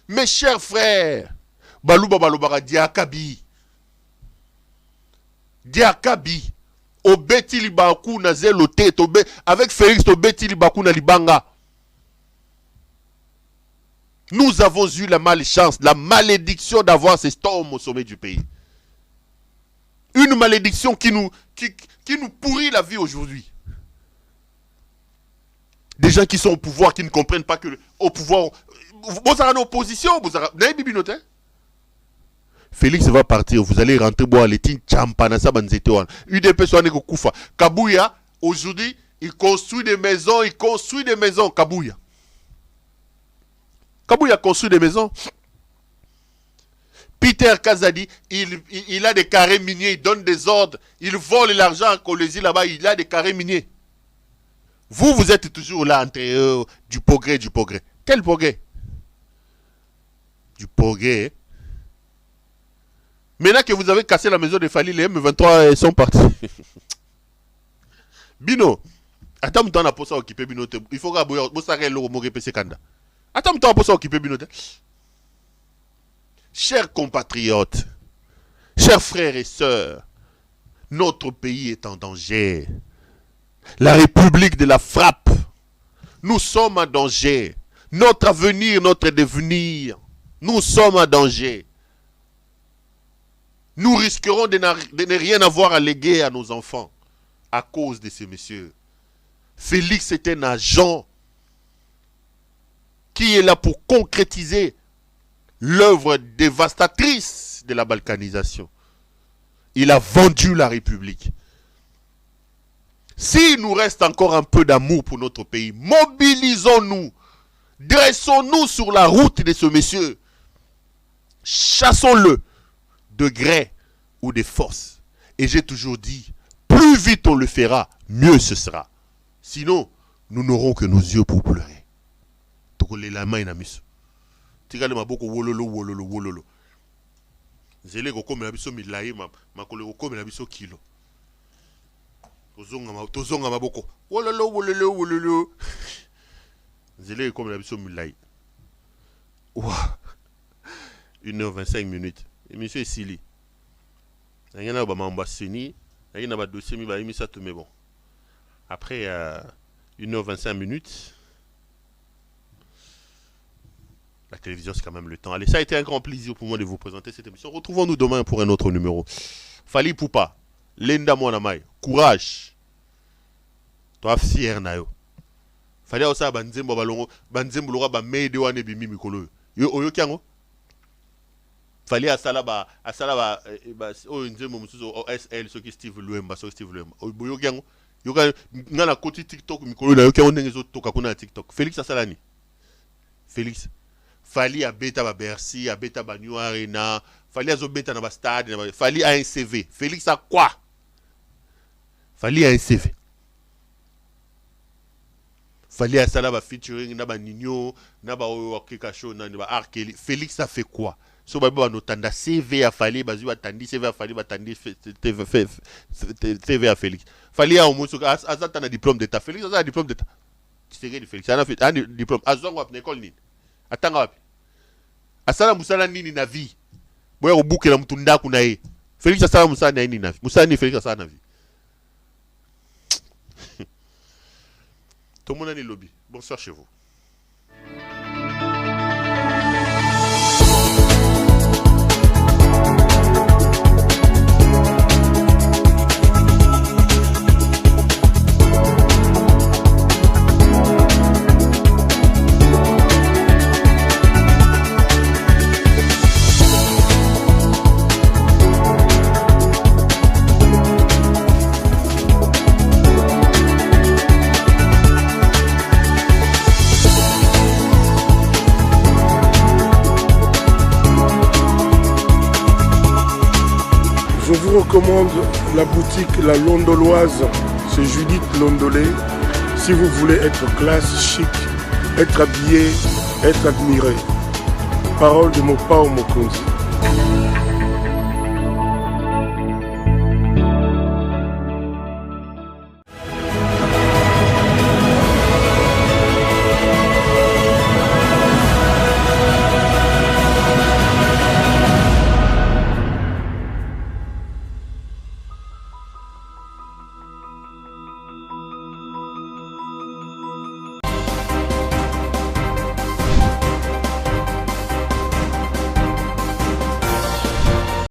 Mes chers frères, Balouba Balobara Diakabi. Diakabi, obeti libaku na zelo tete, avec Félix obeti libaku na libanga. Nous avons eu la malchance, la malédiction d'avoir ces storms au sommet du pays. Une malédiction qui nous pourrit la vie aujourd'hui. Des gens qui sont au pouvoir, qui ne comprennent pas que au pouvoir, vous avez une opposition, vous avez bibinote. Félix va partir, vous allez rentrer boire les tines champanasa banzetewan. UDP soit neko kufa. Kabouya, aujourd'hui, il construit des maisons, Kabouya. Kabouya construit des maisons. Peter Kazadi, il a des carrés miniers, il donne des ordres, il vole l'argent à Colésie là-bas, il a des carrés miniers. Vous êtes toujours là entre du progrès. Quel progrès? Du progrès. Maintenant que vous avez cassé la maison de Fali, les M23 sont partis. Bino, attends, tu as pour ça occuper Bino. Il faut que vous ayez le PC Kanda. Attends, tu as pour ça occuper Bino. Chers compatriotes, chers frères et sœurs, notre pays est en danger. La République de la frappe. Nous sommes en danger. Notre avenir, notre devenir. Nous sommes en danger. Nous risquerons de ne rien avoir à léguer à nos enfants à cause de ces messieurs. Félix est un agent qui est là pour concrétiser l'œuvre dévastatrice de la balkanisation. Il a vendu la République. S'il nous reste encore un peu d'amour pour notre pays, mobilisons-nous, dressons-nous sur la route de ce monsieur, chassons-le de gré ou de force. Et j'ai toujours dit, plus vite on le fera, mieux ce sera. Sinon, nous n'aurons que nos yeux pour pleurer. Tokole la main na miso. Tigale maboko wololo. Zele ko komela biso milayi makole ko komela biso kilo. Tozonga maboko. Wololo. Zele ko komela biso milayi. Ouah. 1h25 minutes. Émission est sili. Il y en a qui il y a un dossier mais bon. Après 1h25 minutes, la télévision c'est quand même le temps. Allez, ça a été un grand plaisir pour moi de vous présenter cette émission. Retrouvons-nous demain pour un autre numéro. Fali Poupa, Lenda Mwanamai, courage. Toi fier na yo. Fali osa banzembo balongo, banzembo lora ba mede wane bimi mikolo. Yo oyo kyango. Fallait à Salaba, oh nzembo musuzo OSL ce qui Steve Luemba, Boyo gango. Yoga ngana côté TikTok mikolo na yo kyango ndenge zo toka kuna TikTok. Félix Asalani. Félix. Fali à beta ba Bercy, à beta ba New Arena, Fali a zobeta dans le stade. Fali a un CV. Félix a quoi? Fali a un CV. Fali a ça là, featuring, na ba Nino, na ba Okikacho, na ba Arkeli. Félix a fait quoi? So ba ba notanda CV a Fali, bazu atandi CV a Fali, batandi CV a Félix. Fali a au moins azata na diplôme d'état. Félix a un diplôme d'état. Tu sais que Félix a un diplôme. Azongo a école ni. Atanga wapi? Asala musala nini na vie? Boya obuke la mtunda kuna ye. Félix asala musala na nini na vie? Musala ni Félix asala na vie. Tout le monde a des lobbies. Bonsoir chez vous. Je vous recommande la boutique La Londoloise, c'est Judith Londolé. Si vous voulez être classe, chic, être habillé, être admiré. Parole de mon Pao Mokonzi.